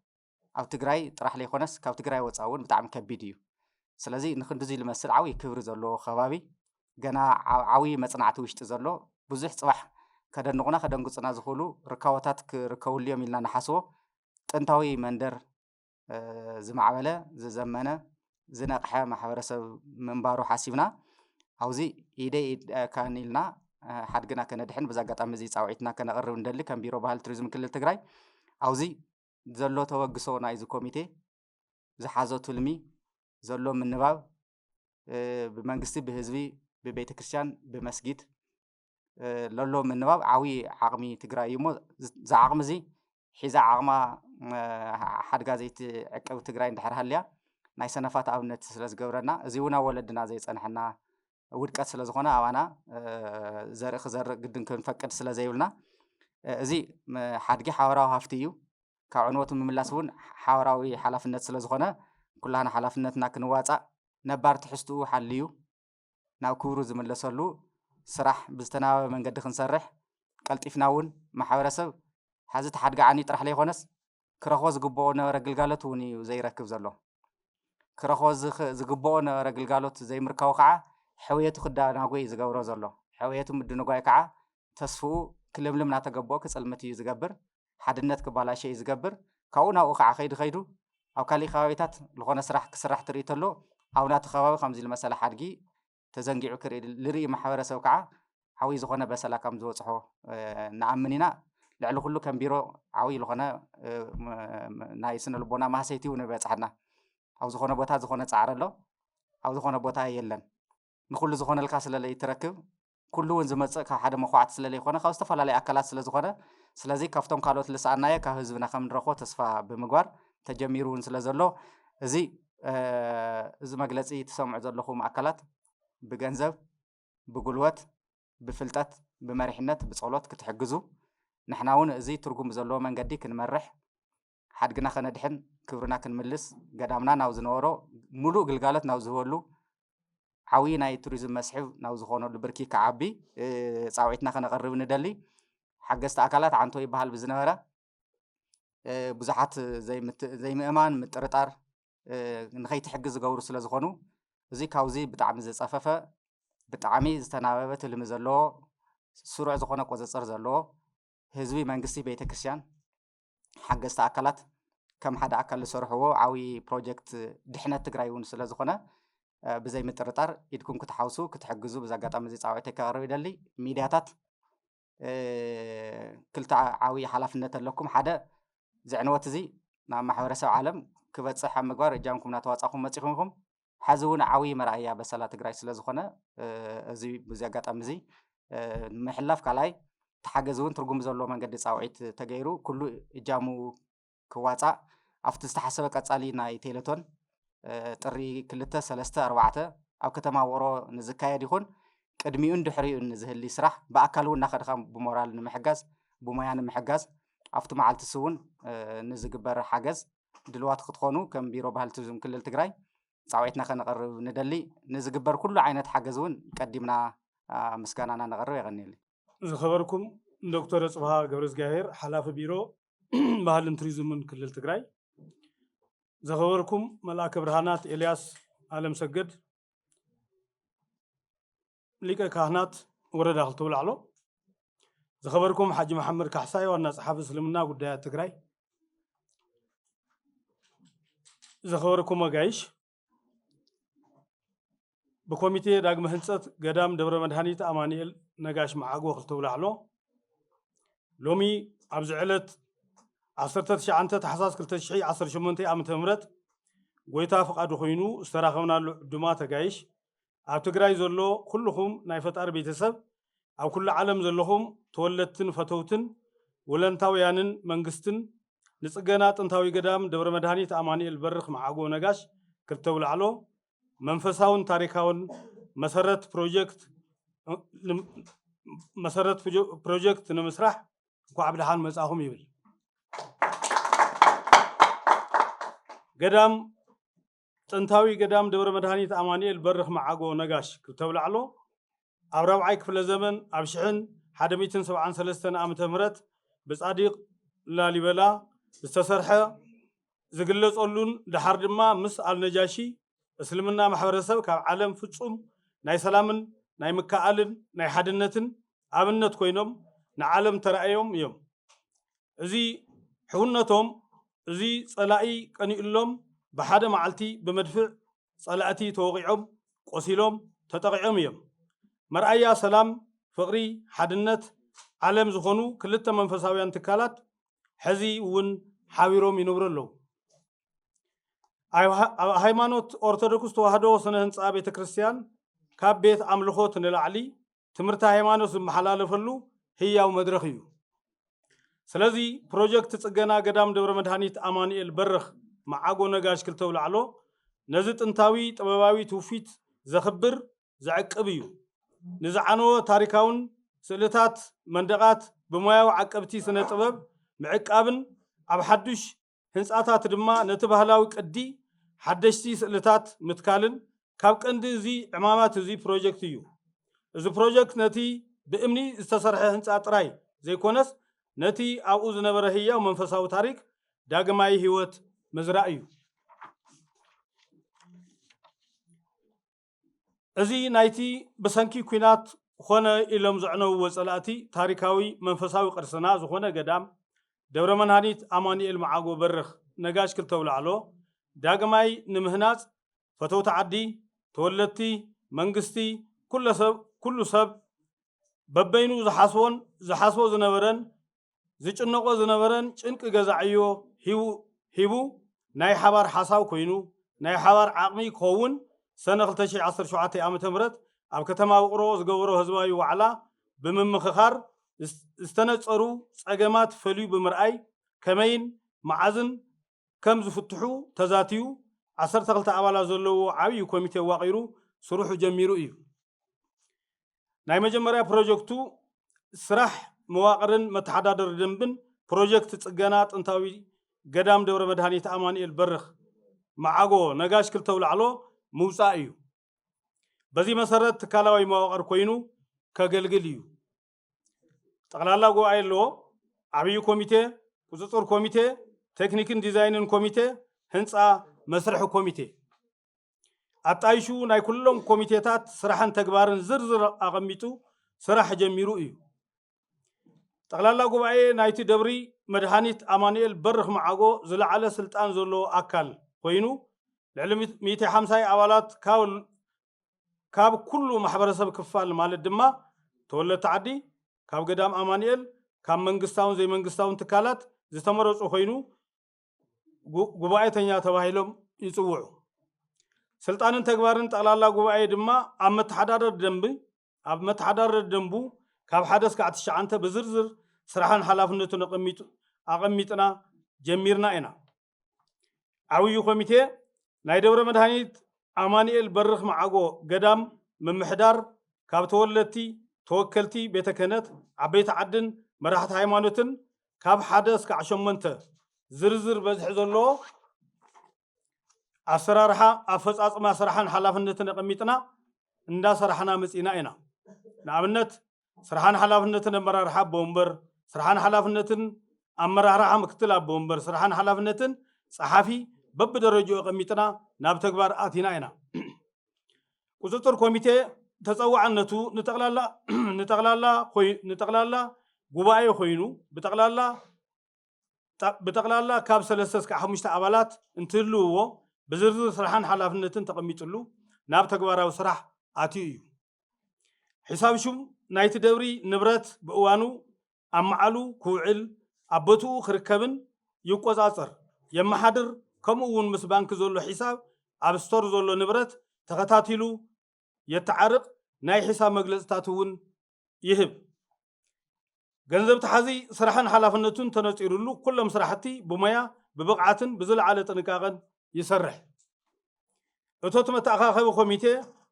أو تجراي طرح لي خونس كاو تجراي وتصاون بتعمل كبيديو سلازي نخندزي لمسر عوي كبر زلو خبابي جنا عوي مصنعته وشت زلو بزح صباح كدنقنا كدنقصنا زخولو ركاوتات كركول اليوم لنا نحسو ጥንታዊ መንደር ዝማዕበለ ዝዘመነ ዝነቕሐ ማሕበረሰብ ምንባሩ ሓሲብና ኣብዚ ኢደ ካኒልና ሓድግና ከነድሕን በዛ ኣጋጣሚ እዚ ፃውዒትና ከነቕርብ እንደሊ ከም ቢሮ ባህሊ ቱሪዝም ክልል ትግራይ ኣብዚ ዘሎ ተወግሶ ናይዚ ኮሚቴ ዝሓዞ ትልሚ ዘሎ ምንባብ ብመንግስቲ ብህዝቢ ብቤተ ክርስቲያን ብመስጊድ ለሎ ምንባብ ዓብዪ ዓቕሚ ትግራይ እዩ እሞ ዝዓቕሚ እዚ ሒዛ ዓቕማ ሓድጋ ዘይትዕቀብ ትግራይ እንድሕር ሃልያ ናይ ሰነፋት ኣብነት ስለ ዝገብረና እዚ እውን ኣብ ወለድና ዘይፀንሐና ውድቀት ስለ ዝኾነ ኣባና ዘርኢ ክዘርእ ግድን ክንፈቅድ ስለ ዘይብልና እዚ ሓድጊ ሓበራዊ ሃፍቲ እዩ ካብ ዕንወቱ ምምላስ እውን ሓበራዊ ሓላፍነት ስለ ዝኾነ ኩላህና ሓላፍነትና ክንዋፃእ ነባር ትሕዝትኡ ሓልዩ ናብ ክብሩ ዝምለሰሉ ስራሕ ብዝተናበበ መንገዲ ክንሰርሕ ቀልጢፍና እውን ማሕበረሰብ حزت حد قاعني طرح لي خونس كرخوز زقبونا رجل قالت وني زي ركب زلو كرخوز زقبونا رجل قالت زي مركاو قاع حويته خدا ناقوي زقورو زلو حويته مدنو قاي قاع تسفو كلم لمنا تقبو كسلمتي زقبر حدنت كبالا شيء زقبر كونا وقع خيدو او كالي خاويتات لغونا سرح تريتلو او نات خواوي خمزي المساله حدقي تزنقيعو كري لري محاورسو قاع حوي زغونا بسلا كم زوصحو نعمنينا لعلو كله كان بيرو عوي لغنا ناي سن لبونا ما سيتي ونبصحنا او زخونه بوتا زخونه صعرلو او زخونه بوتا يلن نخل زخونه الكاس للي يتركب كله ون زمص كا حدا مخوعت سللي يخونه خاص تفلالي اكلات سلا زخونه سلازي كافتم كالوت لسعنايا كحزبنا كم نرخو تسفا بمغوار تجميرون سلا زلو ازي እዚ መግለጺ ተሰምዑ ዘለኹም ኣካላት ብገንዘብ ብጉልበት ብፍልጠት ብመሪሕነት ብጸሎት ክትሕግዙ نحن እውን እዚ ትርጉም ዘለዎ መንገዲ ክንመርሕ ሓድግና ከነድሕን ክብርና ክንምልስ ገዳምና ናው ዝነበሮ ሙሉእ ግልጋሎት ናው ዝህበሉ ዓብዪ ናይ ቱሪዝም መስሕብ ናው ዝኾነሉ ብርኪ ከዓቢ ፃውዒትና ከነቐርብ ንደሊ ሓገዝቲ ኣካላት ዓንቶ ይበሃል ብዝነበረ ብዙሓት ዘይምእማን ምጥርጣር ንኸይትሕግዝ ዝገብሩ ስለ ዝኾኑ እዚ ካብዚ ብጣዕሚ ዝፀፈፈ ብጣዕሚ ዝተናበበ ትልሚ ዘለዎ ስሩዕ ዝኾነ ቆፅፅር ዘለዎ ህዝቢ መንግስቲ ቤተ ክርስቲያን ሓገዝቲ ኣካላት ከም ሓደ ኣካል ዝሰርሕዎ ዓብዪ ፕሮጀክት ድሕነት ትግራይ እውን ስለ ዝኾነ ብዘይ ምጥርጣር ኢድኩም ክትሓውሱ ክትሕግዙ ብዛ ኣጋጣሚ እዚ ፃውዒተይ ከቕርብ ይደሊ ሚድያታት ክልተ ዓብዪ ሓላፍነት ኣለኩም ሓደ ዝዕንወት እዚ ናብ ማሕበረሰብ ዓለም ክበፅሕ ኣብ ምግባር እጃምኩም እናተዋፃእኩም መፂኹም ኢኹም ሓዚ እውን ዓብዪ መርኣያ በሰላ ትግራይ ስለ ዝኾነ እዚ ብዚ ኣጋጣሚ እዚ ንምሕላፍ ካልኣይ ተሓገዝ እውን ትርጉም ዘለዎ መንገዲ ፃውዒት ተገይሩ ኩሉ እጃሙ ክዋፃእ ኣብቲ ዝተሓሰበ ቀፃሊ ናይ ቴሌቶን ጥሪ 2 3 4 ኣብ ከተማ ውቅሮ ንዝካየድ ይኹን ቅድሚኡን ድሕሪኡን ዝህሊ ስራሕ ብኣካል እውን እናኸድካ ብሞራል ንምሕጋዝ ብሞያ ንምሕጋዝ ኣብቲ መዓልቲ እውን ንዝግበር ሓገዝ ድልዋት ክትኾኑ ከም ቢሮ ባህሊ ቱሪዝም ክልል ትግራይ ፃውዒትና ከነቐርብ ንደሊ ንዝግበር ኩሉ ዓይነት ሓገዝ እውን ቀዲምና ምስጋናና ነቐርብ የቐኒየሊ ዝኸበርኩም ዶክተር ጽብሃ ገብረእግዚአብሔር ሓላፊ ቢሮ ባህልን ቱሪዝምን ክልል ትግራይ ዝኸበርኩም መልአከ ብርሃናት ኤልያስ ዓለም ሰገድ ሊቀ ካህናት ወረዳ ክልተ ውላዕሎ ዝኸበርኩም ሓጂ መሐመድ ካሕሳይ ዋና ጸሓፊ እስልምና ጉዳያት ትግራይ ዝኸበርኩም ኣጋይሽ بكوميتي داغ مهنصت قدام دبر مدحانيت امانيل نغاش معاغو خلتو لاحلو لومي ابز علت 19 تحساس 2018 عام تمرت ጎይታ ፈቃዱ ኮይኑ ዝተራኸብናሉ ድማ ተጋይሽ ኣብ ትግራይ ዘሎ ኩልኹም ናይ ፈጣሪ ቤተሰብ ኣብ ኩሉ ዓለም ዘለኹም ተወለድትን ፈተውትን ወለንታውያንን መንግስትን ንጽገና ጥንታዊ ገዳም ደብረ መድኃኒት አማኑኤል በርኽ ማዓጎ ነጋሽ ክልተው ላዕሎ መንፈሳውን ታሪካውን መሰረት ፕሮጀክት مسارات بروجكت نمسرح كعب لحال مساهم يبل قدام تنتاوي قدام دور مدهانيت أمانيل برخ معاقو نقاش كتولع له أو ربعي كفل زمن أبشحن حدميتن 73 عام تمرت بصديق لاليبلا استسرحه زقلص قلون دحر دما مس النجاشي اسلمنا محبرسب كاب عالم فصوم ناي سلامن ناي مكعالن ناي حدنتن ابنت كوينوم نعالم ترأيهم يوم ازي حونتهم ازي صلاي قنيلهم بحد معلتي بمدفع صلاتي توقيعهم قسيلهم تتقيعهم يوم مرأيا سلام فقري حدنت عالم زخونو كلتا منفساويان تكالات حزي ون حاويروم ينبرلو ሃይማኖት ኦርቶዶክስ ተዋህዶ ስነ ህንጻ ቤተክርስቲያን ካብ ቤት አምልኾት ንላዕሊ ትምህርቲ ሃይማኖት ዝመሓላለፈሉ ህያው መድረኽ እዩ ስለዚ ፕሮጀክት ጽገና ገዳም ደብረ መድኃኒት አማኑኤል በረኽ ማዓጎ ነጋሽ ክልተውላዕሎ ነዚ ጥንታዊ ጥበባዊ ትውፊት ዘኽብር ዘዕቅብ እዩ ንዝዓነወ ታሪካውን ስእልታት መንደቃት ብሞያዊ ዓቀብቲ ስነ ጥበብ ምዕቃብን ኣብ ሓዱሽ ህንጻታት ድማ ነቲ ባህላዊ ቅዲ ሓደሽቲ ስእልታት ምትካልን ካብ ቀንዲ እዚ ዕማማት እዚ ፕሮጀክት እዩ እዚ ፕሮጀክት ነቲ ብእምኒ ዝተሰርሐ ህንጻ ጥራይ ዘይኮነስ ነቲ ኣብኡ ዝነበረ ህያው መንፈሳዊ ታሪክ ዳግማይ ህይወት ምዝራእ እዩ እዚ ናይቲ ብሰንኪ ኩናት ኮነ ኢሎም ዘዕነውዎ ጸላእቲ ታሪካዊ መንፈሳዊ ቅርስና ዝኾነ ገዳም ደብረ መድኃኒት አማኑኤል ማዓጎ በረኽ ነጋሽ ክልተውላዕሎ ዳግማይ ንምህናጽ ፈተውቲ ዓዲ ተወለድቲ መንግስቲ ኩሉ ሰብ በበይኑ ዝሓስቦ ዝነበረን ዝጭነቆ ዝነበረን ጭንቂ ገዛዕዮ ሂቡ ናይ ሓባር ሓሳብ ኮይኑ ናይ ሓባር ዓቕሚ ክኸውን ሰነ 2017 ዓ.ም ኣብ ከተማ ውቅሮ ዝገበሮ ህዝባዊ ዋዕላ ብምምኽኻር ዝተነጸሩ ጸገማት ፈልዩ ብምርኣይ ከመይን መዓዝን ከም ዝፍትሑ ተዛትዩ 12 ኣባላት ዘለዎ ዓብይ ኮሚቴ ዋቂሩ ስሩሑ ጀሚሩ እዩ ናይ መጀመርያ ፕሮጀክቱ ስራሕ መዋቅርን መተሓዳደሪ ደንብን ፕሮጀክት ጽገና ጥንታዊ ገዳም ደብረ መድኃኒት አማኑኤል በረኽ ማዓጎ ነጋሽ ክልተውላዕሎ ምውፃእ እዩ በዚህ መሰረት ትካላዊ መዋቅር ኮይኑ ከገልግል እዩ ጠቅላላ ጉባኤ ኣለዎ ዓብይ ኮሚቴ ቁፅፅር ኮሚቴ ቴክኒክን ዲዛይንን ኮሚቴ ህንፃ መስርሕ ኮሚቴ ኣጣይሹ ናይ ኩሎም ኮሚቴታት ስራሕን ተግባርን ዝርዝር ኣቐሚጡ ስራሕ ጀሚሩ እዩ ጠቅላላ ጉባኤ ናይቲ ደብሪ መድኃኒት አማኑኤል በረኽ ማዓጎ ዝለዓለ ስልጣን ዘለዎ ኣካል ኮይኑ ልዕሊ 150 ኣባላት ካብ ኩሉ ማሕበረሰብ ክፋል ማለት ድማ ተወለድቲ ዓዲ ካብ ገዳም አማኑኤል ካብ መንግስታውን ዘይመንግስታውን ትካላት ዝተመረጹ ኮይኑ ጉባኤተኛ ተባሂሎም ይጽውዑ ስልጣንን ተግባርን ጠቅላላ ጉባኤ ድማ ኣብ መተሓዳደሪ ደንቡ ካብ 1 እስካብ 9 ብዝርዝር ስራሕን ሓላፍነቱን ኣቐሚጥና ጀሚርና ኢና ዓብይ ኮሚቴ ናይ ደብረ መድኃኒት አማኑኤል በረኽ ማዓጎ ገዳም ምምሕዳር ካብ ተወለድቲ ተወከልቲ ቤተ ክህነት ዓበይቲ ዓድን መራሕቲ ሃይማኖትን ካብ 1 እስካብ 8 ዝርዝር በዝሒ ዘለዎ ኣሰራርሓ ኣፈጻጽማ ስራሕን ሓላፍነትን ኣቐሚጥና እንዳሰራሕና መጺና ኢና ንኣብነት ስራሕን ሓላፍነትን ኣመራርሓ ቦምበር ስራሕን ሓላፍነትን ኣመራርሓ ምክትል ቦምበር ስራሕን ሓላፍነትን ጸሓፊ በብደረጃኡ ኣቐሚጥና ናብ ተግባር ኣቲና ኢና ቁፅጥር ኮሚቴ ተጸዋዕነቱ ንጠቅላላ ጉባኤ ኮይኑ ብጠቅላላ ካብ 3 እስካብ 5 ኣባላት እንትህልውዎ ብዝርዝር ስራሕን ሓላፍነትን ተቐሚጥሉ ናብ ተግባራዊ ስራሕ ኣትዩ እዩ ሒሳብ ሹም ናይቲ ደብሪ ንብረት ብእዋኑ ኣብ መዓሉ ክውዕል ኣብ ቦትኡ ክርከብን ይቆጻጸር የመሓድር ከምኡ እውን ምስ ባንኪ ዘሎ ሒሳብ ኣብ ስቶር ዘሎ ንብረት ተኸታቲሉ የተዓርቕ ናይ ሒሳብ መግለጽታት እውን ይህብ ገንዘብ ተሓዚ ስራሕን ሓላፍነቱን ተነጺሩሉ ኩሎም ስራሕቲ ብሞያ ብብቕዓትን ብዝለዓለ ጥንቃቐን ይሰርሕ እቶት መተኣኻኸቢ ኮሚቴ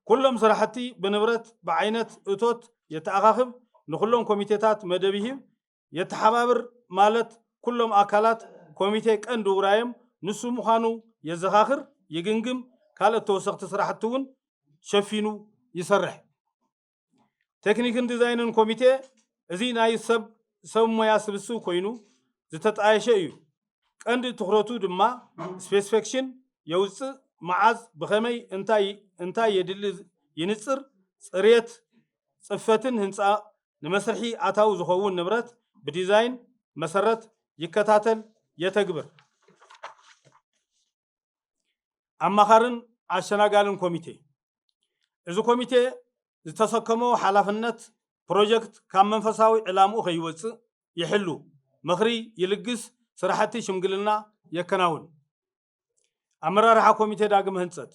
كلهم سراحتي بنبرت بعينت أتوت يتأخذ نخلهم كوميتيات مدبيهم يتحابر مالت كلهم أكلات كوميتي كأندو رايم نسو مخانو يزخاخر يجنجم كالت توسق تسرحتون شفينو يسرح تكنيكن ديزاينن كوميتي ازي ناي سب مويا سبسو كوينو زتتعايشه እዩ ቀንዲ ትኩረቱ ድማ ስፔሲፊኬሽን የውፅእ መዓዝ ብኸመይ እንታይ የድሊ ይንፅር ፅሬት ፅፈትን ህንፃ ንመስርሒ ኣታዊ ዝኸውን ንብረት ብዲዛይን መሰረት ይከታተል የተግብር ኣማኻርን ኣሸናጋልን ኮሚቴ እዚ ኮሚቴ ዝተሰከሞ ሓላፍነት ፕሮጀክት ካብ መንፈሳዊ ዕላምኡ ከይወፅእ ይሕሉ ምኽሪ ይልግስ ስራሕቲ ሽምግልና የከናውን ኣመራርሓ ኮሚቴ ዳግም ህንፀት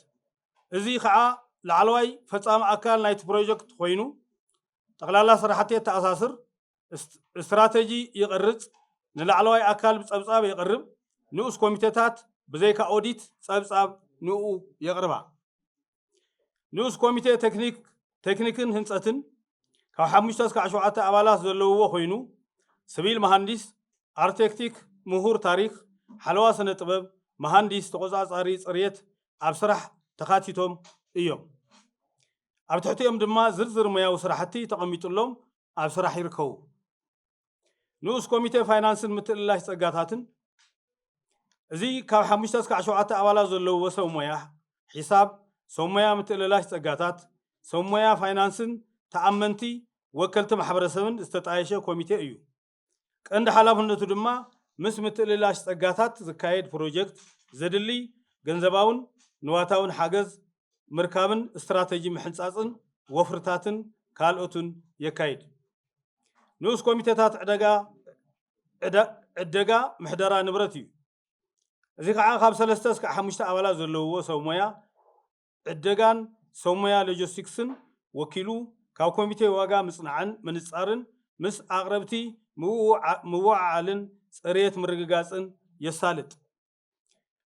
እዚ ከዓ ላዕለዋይ ፈጻሚ ኣካል ናይቲ ፕሮጀክት ኮይኑ ጠቅላላ ስራሕቲ ተኣሳስር استراتيجي يقرጽ ንላዕለዋይ ኣካል ብጸብጻብ ይቀርብ ንኡስ ኮሚቴታት ብዘይካ ኦዲት ጸብጻብ ንኡ የቅርባ ንኡስ ኮሚቴ ቴክኒክን ህንጸትን ካብ 5 እስከ 7 ኣባላት ዘለውዎ ኮይኑ ሲቪል መሃንዲስ አርክቴክቲክ ምሁር ታሪክ ሓለዋ ስነ ጥበብ መሃንዲስ ተቆጻጻሪ ጽሬት ኣብ ስራሕ ተኻቲቶም እዮም ኣብ ትሕቲኦም ድማ ዝርዝር ሙያዊ ስራሕቲ ተቐሚጡሎም ኣብ ስራሕ ይርከቡ ንኡስ ኮሚቴ ፋይናንስን ምትእልላሽ ጸጋታትን እዚ ካብ 5 እስከ 7 ኣባላት ዘለውዎ ሰብ ሙያ ሒሳብ ሰብ ሙያ ምትእልላሽ ጸጋታት ሰብ ሙያ ፋይናንስን ተኣመንቲ ወከልቲ ማሕበረሰብን ዝተጣየሸ ኮሚቴ እዩ ቀንዲ ሓላፍነቱ ድማ ምስ ምትእልላሽ ጸጋታት ዝካየድ ፕሮጀክት ዘድሊ ገንዘባውን ንዋታውን ሓገዝ ምርካብን ስትራቴጂ ምሕንጻጽን ወፍርታትን ካልኦትን የካይድ ንኡስ ኮሚቴታት ዕደጋ ምሕደራ ንብረት እዩ እዚ ከዓ ካብ 3 እስከ 5 ኣባላት ዘለውዎ ሰብ ሞያ ዕደጋን ሰብ ሞያ ሎጂስቲክስን ወኪሉ ካብ ኮሚቴ ዋጋ ምጽናዕን ምንጻርን ምስ ኣቅረብቲ ምዋዓልን ጽሬት ምርግጋጽን የሳልጥ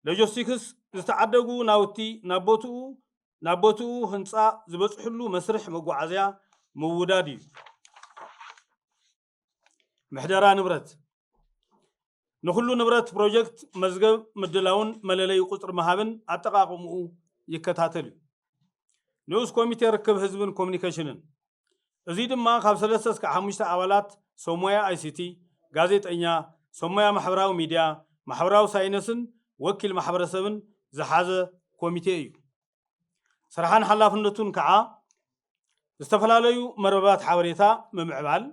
ሎጂስቲክስ ዝተዓደጉ ናውቲ ናቦቱ ህንጻ ዝበጽሕሉ መስርሕ መጓዓዝያ ምውዳድ እዩ ምሕደራ ንብረት ንኹሉ ንብረት ፕሮጀክት መዝገብ ምድላውን መለለይ ቁጥር መሃብን ኣጠቃቅምኡ ይከታተል እዩ ንኡስ ኮሚቴ ርክብ ህዝብን ኮሙኒኬሽንን እዚ ድማ ካብ 3 እስከ 5 ኣባላት ሰብ ሞያ ICT ጋዜጠኛ ሰብ ሞያ ማሕበራዊ ሚድያ ማሕበራዊ ሳይንስን ወኪል ማሕበረሰብን ዝሓዘ ኮሚቴ እዩ ስራሕን ሓላፍነቱን ከዓ ዝተፈላለዩ መርበባት ሓበሬታ ምምዕባል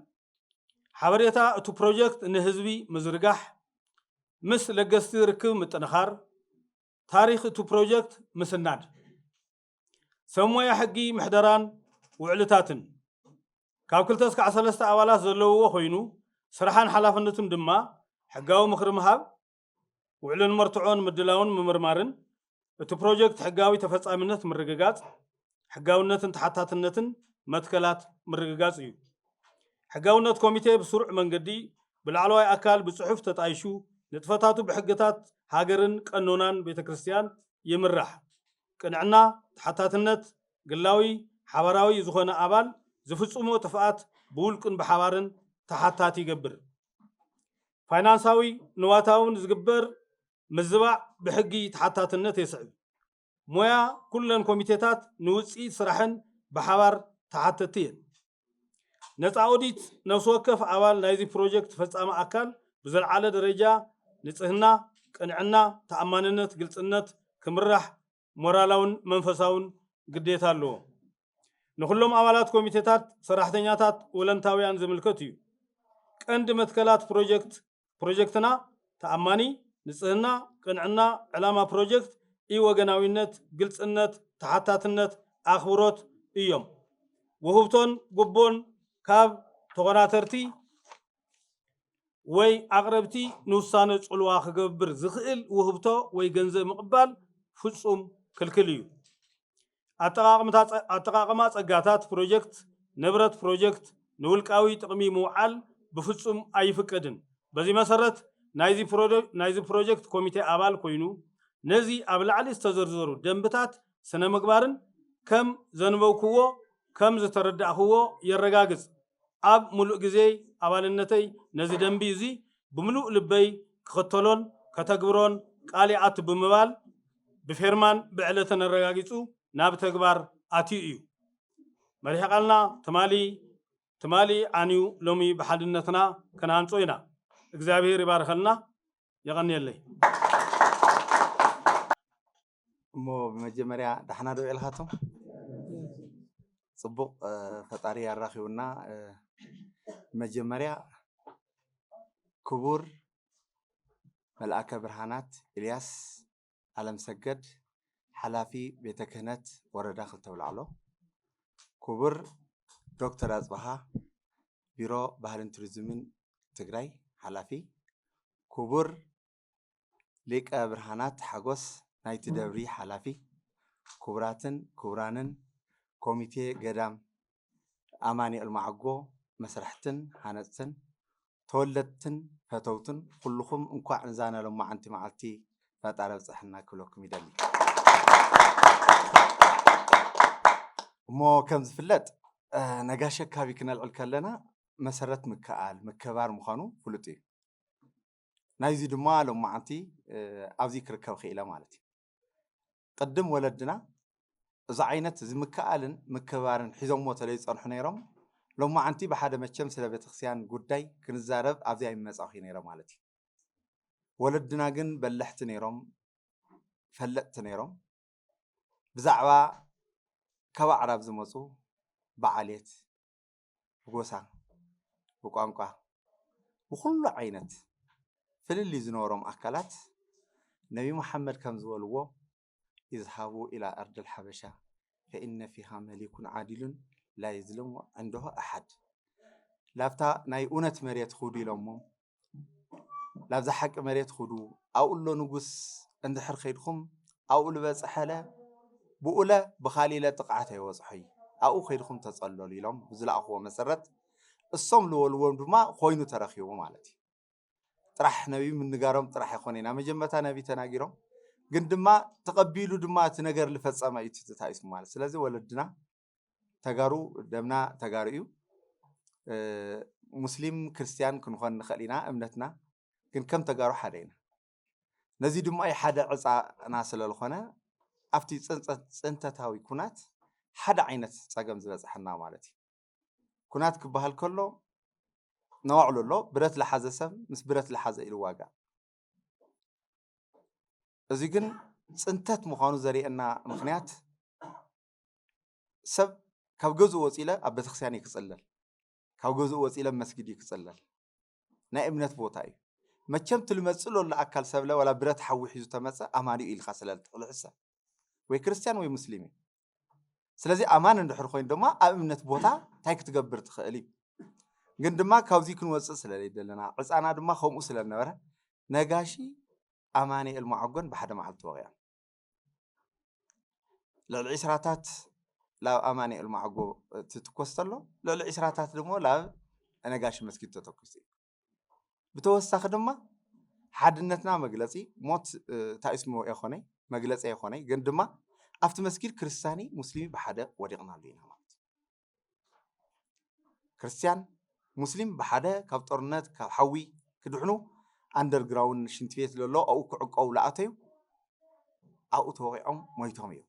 ሓበሬታ እቲ ፕሮጀክት ንህዝቢ ምዝርጋሕ ምስ ለገስቲ ርክብ ምጥንኻር ታሪክ እቲ ፕሮጀክት ምስናድ ሰብ ሞያ ሕጊ ምሕደራን ውዕልታትን ካብ 2 እስከ 13 ኣባላት ዘለውዎ ኮይኑ ስራሕን ሓላፍነቱን ድማ ሕጋዊ ምክሪ ምሃብ ውዕልን መርትዖን ምድላውን ምምርማርን እቲ ፕሮጀክት ሕጋዊ ተፈጻሚነት ምርግጋጽ ሕጋውነትን ተሓታትነትን መትከላት ምርግጋጽ እዩ ሕጋውነት ኮሚቴ ብስሩዕ መንገዲ ብላዕለዋይ ኣካል ብጽሑፍ ተጣይሹ ንጥፈታቱ ብሕግታት ሃገርን ቀኖናን ቤተክርስትያን ይምራሕ ቅንዕና ተሓታትነት ግላዊ ሓበራዊ ዝኾነ ኣባል ዝፍጽሞ ጥፍኣት ብውልቅን ብሓባርን ተሓታቲ ይገብር ፋይናንሳዊ ንዋታውን ዝግበር ምዝባዕ ብሕጊ ተሓታትነት የስዕብ ሞያ ኩለን ኮሚቴታት ንውፅኢት ስራሕን ብሓባር ተሓተቲ እየን ነፃ ኦዲት ነፍሲ ወከፍ ኣባል ናይዚ ፕሮጀክት ፈጻሚ ኣካል ብዘለዓለ ደረጃ ንጽህና ቅንዕና ተኣማንነት ግልጽነት ክምራሕ ሞራላውን መንፈሳውን ግዴታ ኣለዎ ንኩሎም ኣባላት ኮሚቴታት ሰራሕተኛታት ወለንታውያን ዝምልከት እዩ ቀንዲ መትከላት ፕሮጀክትና ተኣማኒ ንጽህና ቅንዕና ዕላማ ፕሮጀክት ኢወገናዊነት ግልጽነት ተሓታትነት ኣኽብሮት እዮም ውህብቶን ጉቦን ካብ ተቆናተርቲ ወይ ኣቅረብቲ ንውሳነ ጽልዋ ክገብር ዝኽእል ውህብቶ ወይ ገንዘብ ምቕባል ፍጹም ክልክል እዩ ኣጠቃቅማ ጸጋታት ፕሮጀክት ንብረት ፕሮጀክት ንውልቃዊ ጥቕሚ ምውዓል ብፍጹም ኣይፍቀድን በዚ መሰረት ናይዚ ፕሮጀክት ኮሚቴ ኣባል ኮይኑ ነዚ ኣብ ላዕሊ ዝተዘርዘሩ ደንብታት ስነ ምግባርን كم زنبوكو كم زتردعكو يرغاغز اب ملؤ غزي ابالنتي نزي دنبي زي بملؤ لبي كختلون كتغبرون قاليات بمبال بفيرمان بعلتن الرغاغيصو ناب تغبار اتيو مريح قالنا تمالي عنيو لومي بحدنتنا كنانصوينا እግዚአብሔር ይባርከልና يغنيلي مو بمجمريا دحنا دو إلخاتهم صبوق فطاري الرخيونا مجمريا كبور ملأك برهانات إلياس علم سجد حلافي بيت كهنت ورا داخل تولعلو كبور دكتور أصبحا بيرو بحرين توريزمين تجراي حلافي كبور ليك برهانات حقوس نايت دبري حلافي كبرانن كوميتي قدام أماني المعقو مسرحتن هانتن تولدتن فتوتن كلكم انكو عنزانا لما انت معلتي فتعرف صحنا كلكم يدلي مو كم زفلت نقاشة كابي كنا العلكالنا مسرت مكبار مخانو فلتي نايزي دما لما انتي أوزي كركب خيلة مالتي قدم ولدنا إذا عينت زي مكبارن حزم موتليس أرحنيرم لما أنتي بحدا متشم سلا بتخسيان قداي كنزارب أبدي أمس أخي نيرم مالتي ولدنا جن بلحت نيرم فلت نيرم بزعوا كوا عرب زمزو بعاليت بقوسا بقانقا وكل عينت فللي زنورم أكلات نبي محمد كم زولوه يذهبوا إلى أرض الحبشة فإن فيها ملك عادل لا يظلم عنده أحد لافتا نايونت مريت خودي لهم لافتا حق مريت خودو أقول له نقص عند حر خيركم أقول بس حلا بقوله بخالي لا تقعته يوصحي أو خيركم تصلوا لي لهم بزلا أخوة مسرت الصمل والوم بما خوينو ترخيو مالتي طرح نبي من نجارم طرح يخونينا مجمتا نبي تناجرهم قندما تقبلوا دما تنجر لفصامه يتتايس مال سلازي ولدنا تجارو دمنا تجاريو مسلم كريستيان كنخون نخلينا امنتنا كم تجارو حدينا نزيد دما اي حدا عصا ناس للخونه افتي صنتتاوي كونات حدا عينت صقم زبصحنا مالتي كونات كبهال كله نوعلو له برت لحزسب مس برت لحز الواقع أزي جن سنتات مخانو زريقنا مخنيات سب كاو جزء وسيلة أبى تخسياني كسلل كاو جزء وسيلة مسجدي كسلل نا ابنة بوتاي ما كم تلمسلو ولا أكل سبلة ولا برات حوي حيزو تمسا أماني إل خسلل العسى وي كريستيان وي مسلمين سلازي أمان ندحر خوين دما ابنة بوتا تايك تقبر تخلي جن دما كاو زي كن وسس سلالي دلنا بس أنا دما خوم أسلل نورة نجاشي أماني المعقون بحدا معلت وغيان لو العسراتات لا أماني المعقو تتكوستلو لو العسراتات دمو لا أنا قاش مسكت تتكوستي بتوسخ دما حدنتنا مجلسي موت تاسمو إخواني مجلس إخواني جندما أفت مسكير كريستياني مسلمي بحدا وريقنا لينا مات كريستيان مسلم بحدا كابتورنات كحوي كدحنو underground شنتفيت لله أو كعقو لأتيو أو توقعهم ما يتهميو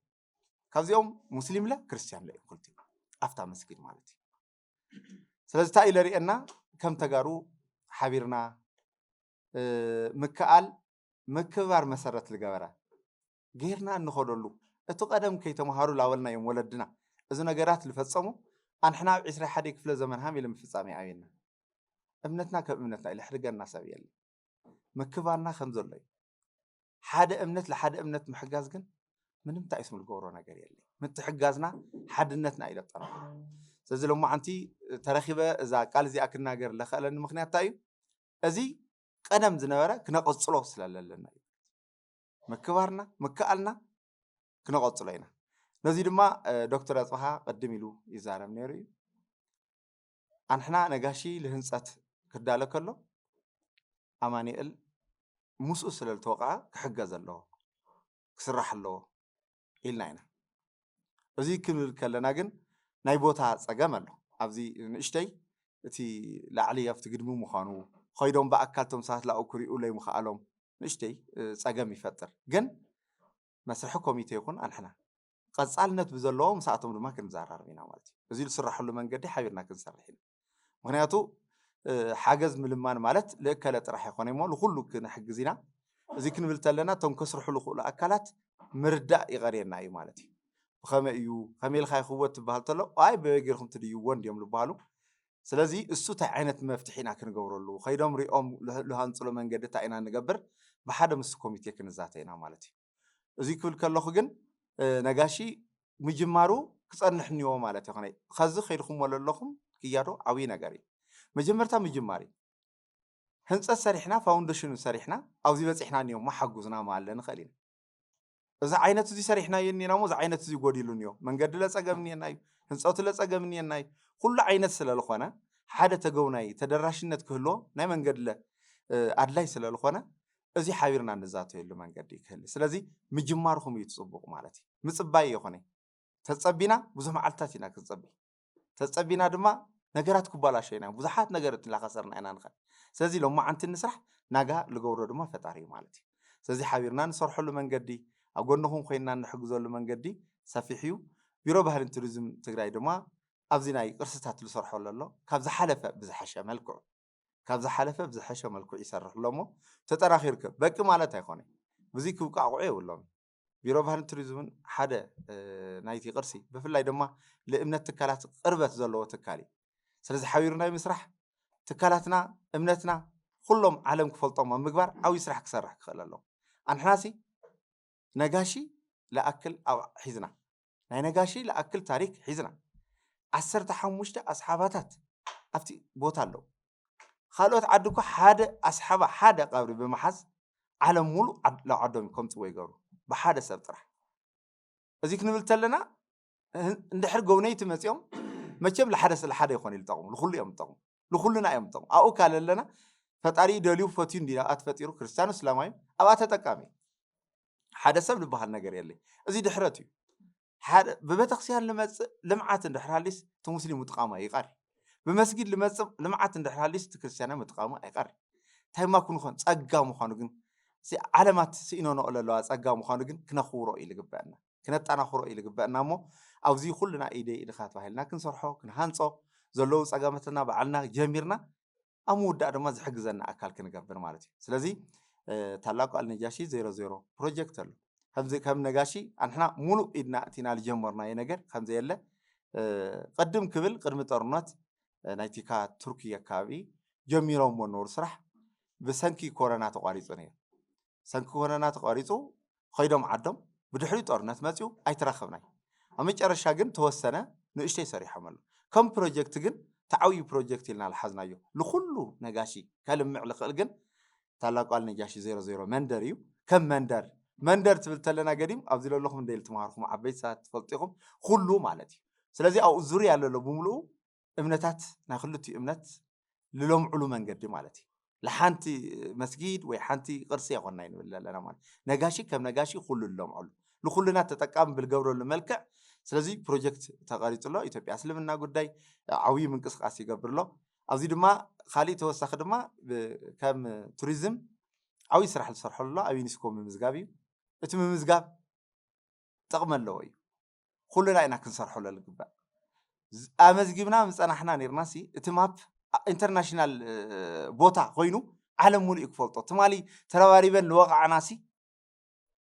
كذيهم مسلم لا كريستيان لا قلتي أفتح مسجد مالتي سلستا إلى رأينا كم تجارو حبيرنا مكال مكبر مسرت الجبرة غيرنا نخدلو أتقدم كي تمهارو لأولنا يوم ولدنا إذا نجارات الفصامو أن إحنا عشرة حديك في الزمن هم يلم فصامي عيننا ابنتنا كابنتنا اللي حرقنا سبيل مكبرنا خمزولي حدا امنت لحدا امنت محجاز جن من امتى اسم الجورونا جريالي متحجازنا حدنتنا إلى الطرف سأزلوا ما أنتي ترخيبة إذا قال زي أكلنا جر لخلنا مخنيات تايم أزي قدم زنورة كنا قصلوا سلا لنا مكبرنا مكالنا كنا قصلينا نزيد ما دكتور أصبحا قدم له إزارة منيري أنحنا نجاشي لهنسات كدالة كله أماني مسؤول للتوقع كحجز الله كسرح الله إلنا እዚ ክንብል ከለና ግን ናይ ቦታ ፀገም ኣሎ ኣብዚ ንእሽተይ እቲ ላዕሊ ኣብቲ ግድሚ ምዃኑ ኸይዶም ብኣካልቶም ሰባት ላኡ ክሪኡ ለይምኽኣሎም ንእሽተይ ፀገም ይፈጥር ግን መስርሒ ኮሚቴ ይኹን ኣንሕና ቀፃልነት ብዘለዎ ምስኣቶም ድማ ክንዘራርብ ኢና ማለት እዩ እዚ ዝስራሐሉ መንገዲ ሓቢርና ክንሰርሕ ኢና ምክንያቱ ሓገዝ ምልማን ማለት ለእከለ ጥራሕ ይኮነ እሞ ንኩሉ ክንሕግዝ ኢና እዚ ክንብል ተለና እቶም ከስርሑ ዝኽእሉ ኣካላት ምርዳእ ይቐርየና እዩ ማለት እዩ ብኸመይ እዩ ከመይ ኢልካ ይኽወት ትበሃል ተሎ ኣይ በጌርኩም ትድይዎ እንዲዮም ዝበሃሉ ስለዚ እሱ እንታይ ዓይነት መፍትሒ ኢና ክንገብረሉ ኸይዶም ሪኦም ዝሃንፅሎ መንገዲ እንታይ ኢና ንገብር ብሓደ ምስ ኮሚቴ ክንዛተ ኢና ማለት እዩ እዚ ክብል ከለኹ ግን ነጋሺ ምጅማሩ ክፀንሕ እኒዎ ማለት ይኾነ ከዚ ከይድኩም ኣለኹም ክያዶ ዓብዪ ነገር እዩ መጀመርታ ምጅማር እዩ ህንፀት ሰሪሕና ፋውንዴሽኑ ሰሪሕና ኣብዚ በፂሕና እኒኦም ማሓጉዝና ማለት ንኽእል ኢና እዚ ዓይነት እዚ ሰሪሕናዮ እኒና ሞ እዚ ዓይነት እዚ ጎዲሉ እኒኦ መንገዲ ለፀገም እኒአና እዩ ህንፀቱ ለፀገም እኒአና እዩ ኩሉ ዓይነት ስለዝኾነ ሓደ ተገውናይ ተደራሽነት ክህልዎ ናይ መንገዲ ኣድላይ ስለዝኾነ እዚ ሓቢርና ንዛተየሉ መንገዲ ክህሊ ስለዚ ምጅማርኩም እዩ ትፅቡቕ ማለት እዩ ምፅባይ ይኾነ ተፀቢና ብዙሕ መዓልትታት ኢና ክንፀቢ ተፀቢና ድማ ነገራት ክባላሸ ኢና ብዙሓት ነገራት እናኸሰርና ኢና ንኽእል ስለዚ ሎማዓንቲ ንስራሕ ናጋ ዝገብሮ ድማ ፈጣሪ እዩ ማለት እዩ ስለዚ ሓቢርና ንሰርሐሉ መንገዲ ኣብ ጎንኹም ኮይንና ንሕግዘሉ መንገዲ ሰፊሕ እዩ ቢሮ ባህልን ቱሪዝም ትግራይ ድማ ኣብዚ ናይ ቅርስታት ዝሰርሐሉ ኣሎ ካብ ዝሓለፈ ብዝሓሸ መልክዑ ካብ ዝሓለፈ ብዝሓሸ መልክዑ ይሰርሕ ኣሎ እሞ ተጠራኺ ይርከብ በቂ ማለት ኣይኮነ ብዙ ክውቃዕቑዑ የብሎም ቢሮ ባህልን ቱሪዝምን ሓደ ናይቲ ቅርሲ ብፍላይ ድማ ለእምነት ትካላት ቅርበት ዘለዎ ትካል እዩ ስለዚ ሓቢርና ምስራሕ ትካላትና እምነትና ኩሎም ዓለም ክፈልጦም ኣብ ምግባር ዓብዪ ስራሕ ክሰርሕ ክኽእል ኣለዎ ኣንሕናሲ ነጋሺ ለኣክል ሒዝና ናይ ነጋሺ ለኣክል ታሪክ ሒዝና 15 ኣስሓባታት ኣብቲ ቦታ ኣለዉ ካልኦት ዓዲ እኮ ሓደ ኣስሓባ ሓደ ቀብሪ ብምሓዝ ዓለም ሙሉእ ላብ ዓዶም ከምፅዎ ይገብሩ ብሓደ ሰብ ጥራሕ እዚ ክንብል ተለና እንድሕር ጎብነይቲ መፂኦም መቸም ለሓደ ይኾን እዩ ዝጠቕሙ ንኩሉ እዮም ዝጠቕሙ ንኩሉና እዮም ዝጠቕሙ ኣብኡ ካለለና ፈጣሪ ደልዩ ፈትዩ እንዲና ኣትፈጢሩ ክርስቲያኑ እስላማዩ ኣብኣ ተጠቃሚ ሓደ ሰብ ዝበሃል ነገር የለይ እዚ ድሕረት እዩ ሓደ ብቤተክርስትያን ልመፅእ ልምዓት እንድሕር ሃሊስ እቲ ሙስሊም ምጥቃሙ ኣይቀር ብመስጊድ ልመፅእ ልምዓት እንድሕር ሃሊስ እቲ ክርስቲያና ምጥቃሙ ኣይቀር እንታይ ማ ክንኾን ፀጋ ምዃኑ ግን ዓለማት ስኢኖኖ ኣለዋ ፀጋ ምዃኑ ግን ክነኽብሮ እዩ ዝግበአና ክነጠናኽሮ እዩ ዝግበአና እሞ ኣብዚ ኩሉና ኢደ ኢድኻ ተባሂልና ክንሰርሖ ክንሃንፆ ዘለዉ ፀገማትና በዓልና ጀሚርና ኣብ ምውዳእ ድማ ዝሕግዘና ኣካል ክንገብር ማለት እዩ ስለዚ ታላቁ አልነጃሺ 00 ፕሮጀክት ኣሎ ከም ነጋሺ ኣንሕና ሙሉእ ኢድና እቲና ዝጀመርናዮ ነገር ከምዚ የለ ቅድም ክብል ቅድሚ ጦርነት ናይቲካ ቱርኪ ኣካባቢ ጀሚሮም ነበሩ ስራሕ ብሰንኪ ኮረና ተቋሪፁ ነይሩ ሰንኪ ኮረና ተቋሪፁ ኸይዶም ዓዶም ብድሕሪ ጦርነት መፅኡ ኣይተረኸብናይ ኣብ መጨረሻ ግን ተወሰነ ንእሽተይ ሰሪሖም ኣሎ ከም ፕሮጀክት ግን ተዓብዪ ፕሮጀክት ኢልና ዝሓዝናዮ ንኩሉ ነጋሺ ከልምዕ ዝኽእል ግን ታላቁ አልነጃሺ 00 መንደር እዩ ከም መንደር ትብል ተለና ገዲም ኣብዚ ዘለኹም እንደይል ትምሃርኩም ዓበይቲ ሰባት ትፈልጢኹም ኩሉ ማለት እዩ ስለዚ ኣብኡ ዙርያ ኣሎ ብምሉኡ እምነታት ናይ ክልቲኡ እምነት ዝለምዕሉ መንገዲ ማለት እዩ ለሓንቲ መስጊድ ወይ ሓንቲ ቅርሲ ይኾንና ይንብል ኣለና ማለት ነጋሺ ከም ነጋሺ ኩሉ ዝለምዕሉ ንኩሉና ተጠቃሚ ብልገብረሉ መልክዕ ስለዚ ፕሮጀክት ተቐሪፁ ኣሎ ኢትዮጵያ እስልምና ጉዳይ ዓብዪ ምንቅስቃስ ይገብር ኣሎ ኣብዚ ድማ ካሊእ ተወሳኺ ድማ ከም ቱሪዝም ዓብዪ ስራሕ ዝሰርሐሉ ኣሎ ኣብ ዩኒስኮ ምምዝጋብ እዩ እቲ ምምዝጋብ ጥቕሚ ኣለዎ እዩ ኩሉና ኢና ክንሰርሐሉ ዝግባእ ኣመዝጊብና ምፀናሕና ነርናሲ እቲ ማፕ ኢንተርናሽናል ቦታ ኮይኑ ዓለም ሙሉእ እዩ ክፈልጦ ትማሊ ተረባሪበን ንወቕዓናሲ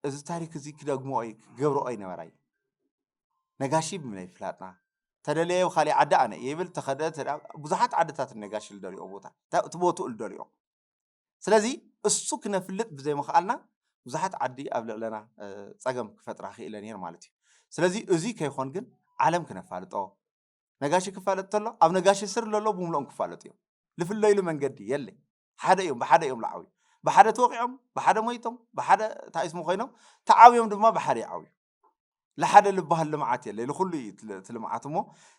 እዚ ታሪክ እዚ ክደግሞ ክገብሮ ኣይነበራ እዩ ነጋሺ ብመይ ፍላጥና ተደለየ ካሊእ ዓዲ ኣነ ይብል ተኸደ ብዙሓት ዓድታት ነጋሺ ዝደልዮ ቦታ እቲ ቦትኡ ዝደልዮ ስለዚ እሱ ክነፍልጥ ብዘይምኽኣልና ብዙሓት ዓዲ ኣብ ልዕለና ፀገም ክፈጥራ ክኢለ ነር ማለት እዩ ስለዚ እዚ ከይኾን ግን ዓለም ክነፋልጦ ነጋሺ ክፋለጥ ተሎ ኣብ ነጋሺ ስር ዘሎ ብምልኦም ክፋለጡ እዮም ዝፍለይሉ መንገዲ የለይ ሓደ እዮም ብሓደ እዮም ዝዓብዩ ብሓደ ተወቂዖም ብሓደ ሞይቶም ብሓደ ታይስሙ ኮይኖም ተዓብዮም ድማ ብሓደ ይዓብዩ ለሓደ ልበሃል ልምዓት የለይ ንኩሉ እዩ እቲ ልምዓት እሞ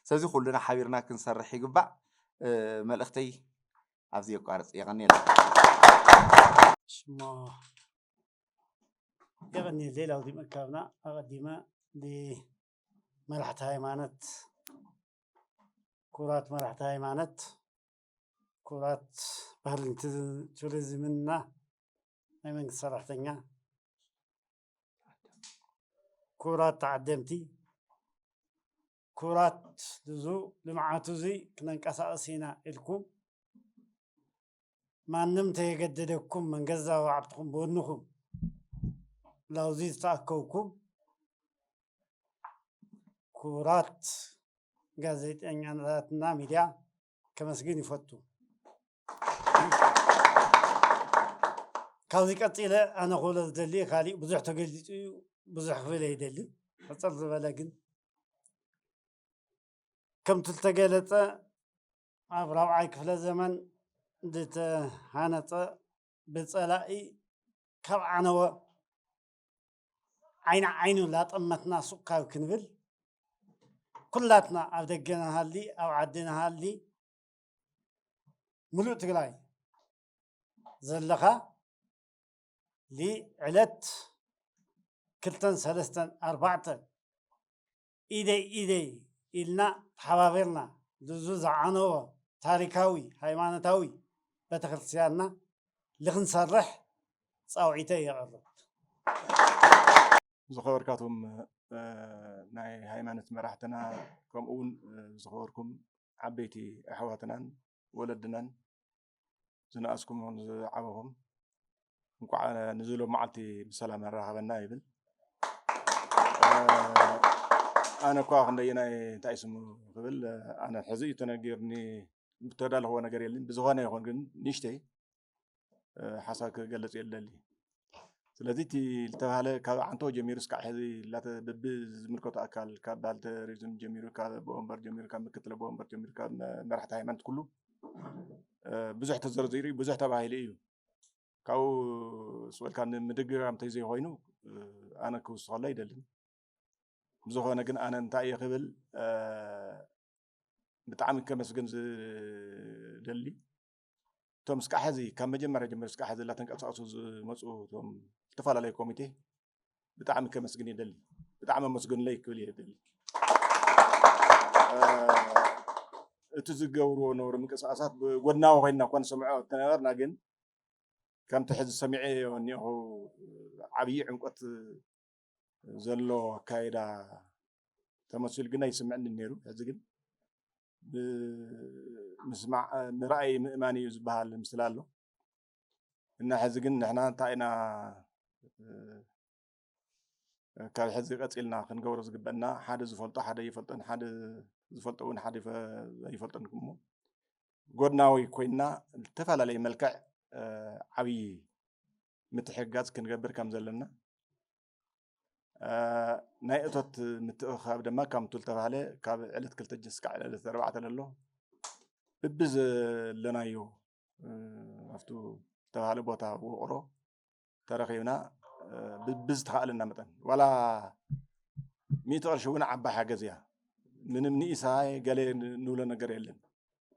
ስለዚ ኩሉና ሓቢርና ክንሰርሕ ይግባእ መልእኽተይ ኣብዚ የቋርፅ የቐኒለ ሽሞ يغني الليلة ودي مكابنا أقدمها መራሕቲ ሃይማኖት ኩራት መራሕቲ ሃይማኖት ኩራት ባህልን ቱሪዝምና ናይ መንግስቲ ሰራሕተኛ ኩራት ተዓደምቲ ኩራት ብዙ ልምዓቱ እዚ ክነንቀሳቀስ ኢና ኢልኩም ማንም ተየገደደኩም من ገዛ ባዕልትኩም ብወንኩም ላውዚ ዝተኣከብኩም ኩራት ጋዜጠኛታትና ሚድያ ከመስግን ይፈቱ ካብዚ ቀፂለ ኣነ ክብሎ ዝደሊ ካሊእ ብዙሕ ተገሊፁ እዩ ብዙሕ ክብል ኣይደልን ሕፅር ዝበለ ግን ከምቲ ዝተገለፀ ኣብ 4ይ ክፍለ ዘመን ዝተሃነፀ ብፀላኢ ካብ ዓነወ ዓይኑ ላጠመትና ሱቅ ካብ ክንብል ኩላትና ኣብ ደገ ናሃሊ ኣብ ዓዲ ናሃሊ ሙሉእ ትግራይ ዘለኻ ዕለት 2 3 4 ኢደይ ኢልና ተሓባቢርና ብዙ ዝዓነወ ታሪካዊ ሃይማኖታዊ ቤተክርስትያንና ልክንሰርሕ ፃውዒተ የቕርብ ዝኸበርካቶም ናይ ሃይማኖት መራሕትና ከምኡ እውን ዝኸበርኩም ዓበይቲ ኣሕዋትናን ወለድናን ዝነኣስኩም ዝዓበኹም እንኳዕ ንዝሎም መዓልቲ ብሰላም ኣራኸበና ይብል ኣነ እኳ ክንደየናይ እንታይ ስሙ ክብል ኣነ ሕዚ እዩ ተነጊርኒ ተዳለኽዎ ነገር የለን ብዝኾነ ይኹን ግን ንእሽተይ ሓሳብ ክገልፅ የለሊ ስለዚ እቲ ዝተባሃለ ካብ ዓንቶ ጀሚሩ እስካዕ ሕዚ በቢ ዝምልከቶ ኣካል ካብ ባህል ቱሪዝም ጀሚሩ ካብ ቦወንበር ጀሚሩ ካብ ምክትለ ቦወንበር ጀሚሩ ካብ መራሕቲ ሃይማኖት ኩሉ ብዙሕ ተዘርዚሩ እዩ ብዙሕ ተባሂሉ እዩ ካብኡ ስበልካ ንምድግጋም እንተዘይኮይኑ ኣነ ክውስኸሎ ኣይደልን ብዝኾነ ግን ኣነ እንታይ እየ ክብል ብጣዕሚ ከመስግን ዝደሊ እቶም እስካዕ ሕዚ ካብ መጀመርያ ጀሚሩ እስካዕ ሕዚ እናተንቀሳቐሱ ዝመፁ እቶም ዝተፈላለዩ ኮሚቴ ብጣዕሚ ከመስግን ይደሊ ብጣዕሚ ኣመስግኑለይ ክብል እየ ይደሊ እቲ ዝገብርዎ ነበሩ ምንቅስቃሳት ብጎድናዊ ኮይንና እኳ ንሰምዖ ተነበርና ግን ከምቲ ሕዚ ሰሚዐዮ እኒአኹ ዓብዪ ዕንቆት ዘሎ ኣካይዳ ተመሲሉ ግን ኣይስምዐኒ ነይሩ ሕዚ ግን ምስማዕ ምርኣይ ምእማን እዩ ዝበሃል ምስሊ ኣሎ እና ሕዚ ግን ንሕና እንታይ ኢና ካብ ሕዚ ቀፂልና ክንገብሮ ዝግበአና ሓደ ዝፈልጦ ሓደ ይፈልጦን ሓደ ዝፈልጦ እውን ሓደ ኣይፈልጦን እሞ ጎድናዊ ኮይንና ዝተፈላለየ መልክዕ ዓብዪ ምትሕግጋዝ ክንገብር ከም ዘለና ናይ እቶት ምትእኽኻብ ድማ ከምቱ ዝተባሃለ ካብ ዕለት 2 እስካዕ ዕለት 4 ዘሎ በቢ ዘለናዮ ኣብቱ ዝተባሃለ ቦታ ውቕሮ ተረኺብና በቢ ዝተኻእለና መጠን ዋላ 100 ቅርሺ እውን ዓባይ ሓገዝ እያ ምንም ንኢሳይ ገለ ንብሎ ነገር የለን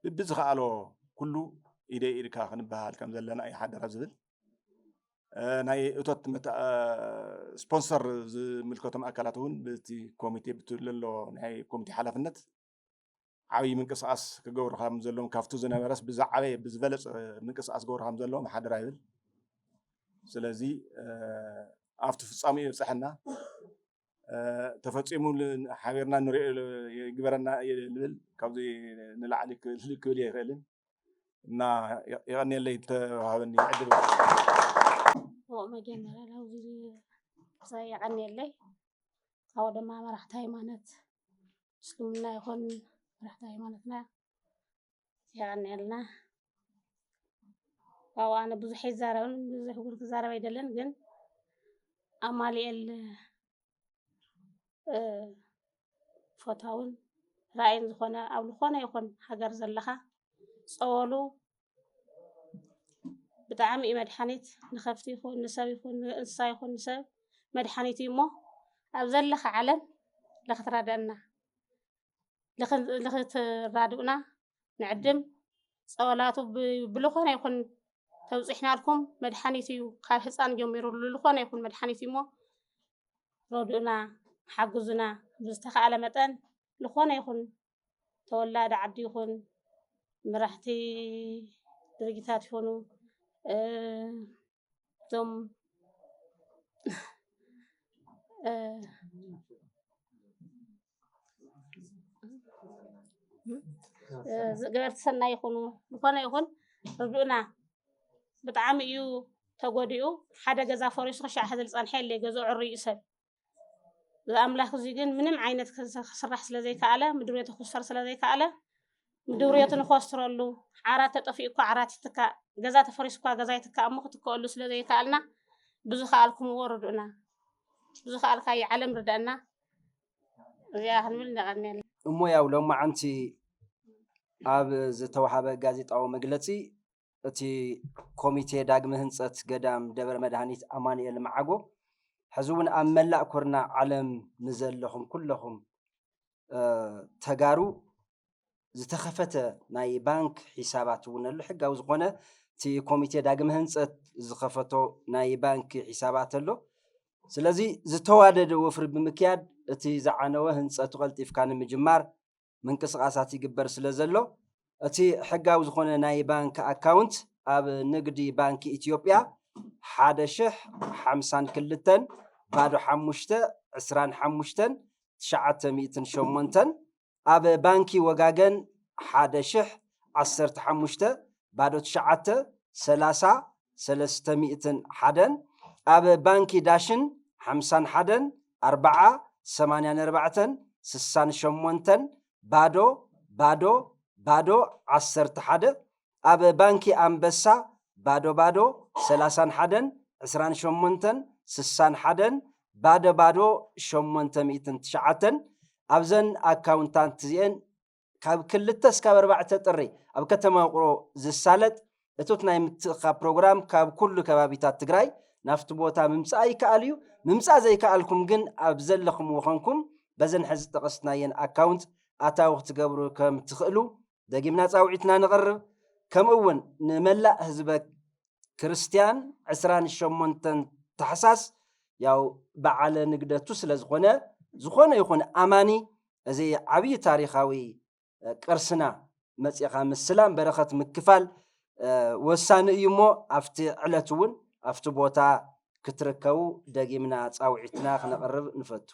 በቢ ዝኸኣሎ ኩሉ ኢደይ ኢድካ ክንበሃል ከም ዘለና እዩ ሓደራ ዝብል ናይ እቶት ስፖንሰር ዝምልከቶም ኣካላት እውን በቲ ኮሚቴ ብትለሎ ናይ ኮሚቴ ሓላፍነት ዓብዪ ምንቅስቃስ ክገብሩ ከም ዘለዎም ካብቱ ዝነበረስ ብዛዕበየ ብዝበለፀ ምንቅስቃስ ክገብሩ ከም ዘለዎም ሓደራ ይብል ስለዚ ኣብቲ ፍፃሚኡ ይብፅሐና ተፈፂሙ ሓቢርና ንሪኦ ይግበረና ዝብል ካብዚ ንላዕሊ ክብል የኽእልን እና ይቐኒየለይ ተዋሃበኒ ዕድል መጀመርያ ላውዚ ይቐኒየለይ ካብኡ ድማ መራሕቲ ሃይማኖት እስልምና ይኹን መራሕቲ ሃይማኖትና ይቐኒየልና ካብኡ ኣነ ብዙሕ ይዛረብን ብዙሕ እውን ክዛረብ ኣይደለን ግን ኣማሊኤል ፎታውን ራእይን ዝኾነ ኣብ ዝኾነ ይኹን ሃገር ዘለኻ ፀወሉ ብጣዕሚ እዩ መድሓኒት ንከፍቲ ይኹን ንሰብ ይኹን ንእንስሳ ይኹን ንሰብ መድሓኒት እዩ እሞ ኣብ ዘለኻ ዓለም ንኽትረድአና ንኽትራድኡና ንዕድም ፀወላቱ ብዝኾነ ይኹን ተብፂሕናልኩም መድሓኒት እዩ ካብ ህፃን ጀሚሩ ዝኾነ ይኹን መድሓኒት እዩ እሞ ረድኡና ሓግዙና ብዝተኸኣለ መጠን ዝኾነ ይኹን ተወላዲ ዓዲ ይኹን መራሕቲ ድርጅታት ይኹኑ እዞም ገበርቲ ሰናይ ይኹኑ ዝኾነ ይኹን ርድኡና ብጣዕሚ እዩ ተጎዲኡ ሓደ ገዛ ፈሪሱ ክሻዕ ሕዚ ዝፀንሐ የለ ገዝኡ ዕርዩ ሰብ ዝኣምላኽ እዚ ግን ምንም ዓይነት ክስራሕ ስለዘይከኣለ ምድርቤቱ ክውሰር ስለዘይከኣለ ምድርቤቱ ንኸወስትረሉ ዓራት ተጠፊኡ እኳ ዓራት ይትካእ ገዛ ተፈሪሱ እኳ ገዛ ይትካእ እሞ ክትከአሉ ስለዘይከኣልና ብዙ ከኣልኩምዎ ርድኡና ብዙ ከኣልካዮ ዓለም ርዳእና እዚኣ ክንብል ንቐኒየላ እሞ ያው ሎማዓንቲ ኣብ ዝተዋሃበ ጋዜጣዊ መግለፂ እቲ ኮሚቴ ዳግመ ህንፀት ገዳም ደብረ መድሃኒት ኣማኑኤል ማዓጎ ሕዚ እውን ኣብ መላእ ኩርና ዓለም ንዘለኹም ኩለኹም ተጋሩ ዝተኸፈተ ናይ ባንክ ሒሳባት እውን ኣሎ ሕጋዊ ዝኾነ እቲ ኮሚቴ ዳግመ ህንፀት ዝኸፈቶ ናይ ባንክ ሒሳባት ኣሎ ስለዚ ዝተዋደደ ወፍሪ ብምክያድ እቲ ዝዓነወ ህንፀቱ ቀልጢፍካ ንምጅማር ምንቅስቃሳት ይግበር ስለ ዘሎ እቲ ሕጋዊ ዝኾነ ናይ ባንክ ኣካውንት ኣብ ንግዲ ባንኪ ኢትዮጵያ 1052 ባዶ 5 25 908 ኣብ ባንኪ ወጋገን 1015 ባዶ 9 30 301 ኣብ ባንኪ ዳሽን 51 4 84 68 ባዶ ባዶ ባዶ 11 ኣብ ባንኪ ኣንበሳ ባዶ ባዶ 31 28 61 ባዶ ባዶ 809 ኣብዘን ኣካውንታንት እዚአን ካብ 2 እስካብ 4 ጥሪ ኣብ ከተማ ውቅሮ ዝሳለጥ እቶት ናይ ምትእኻብ ፕሮግራም ካብ ኩሉ ከባቢታት ትግራይ ናፍቲ ቦታ ምምፃእ ይከኣል እዩ ምምፃእ ዘይከኣልኩም ግን ኣብ ዘለኹም ወኸንኩም በዘን ሕዚ ጠቐስናየን ኣካውንት ኣታዊ ክትገብሩ ከም ትኽእሉ ደጊምና ፃውዒትና ንቐርብ ከምኡ እውን ንመላእ ህዝበ ክርስቲያን 28 ታሕሳስ ያው በዓለ ንግደቱ ስለ ዝኾነ ይኹን ኣማኒ እዚ ዓብይ ታሪኻዊ ቅርስና መፅኻ ምስላም በረኸት ምክፋል ወሳኒ እዩ እሞ ኣብቲ ዕለት እውን ኣብቲ ቦታ ክትርከቡ ደጊምና ፃውዒትና ክነቐርብ ንፈቱ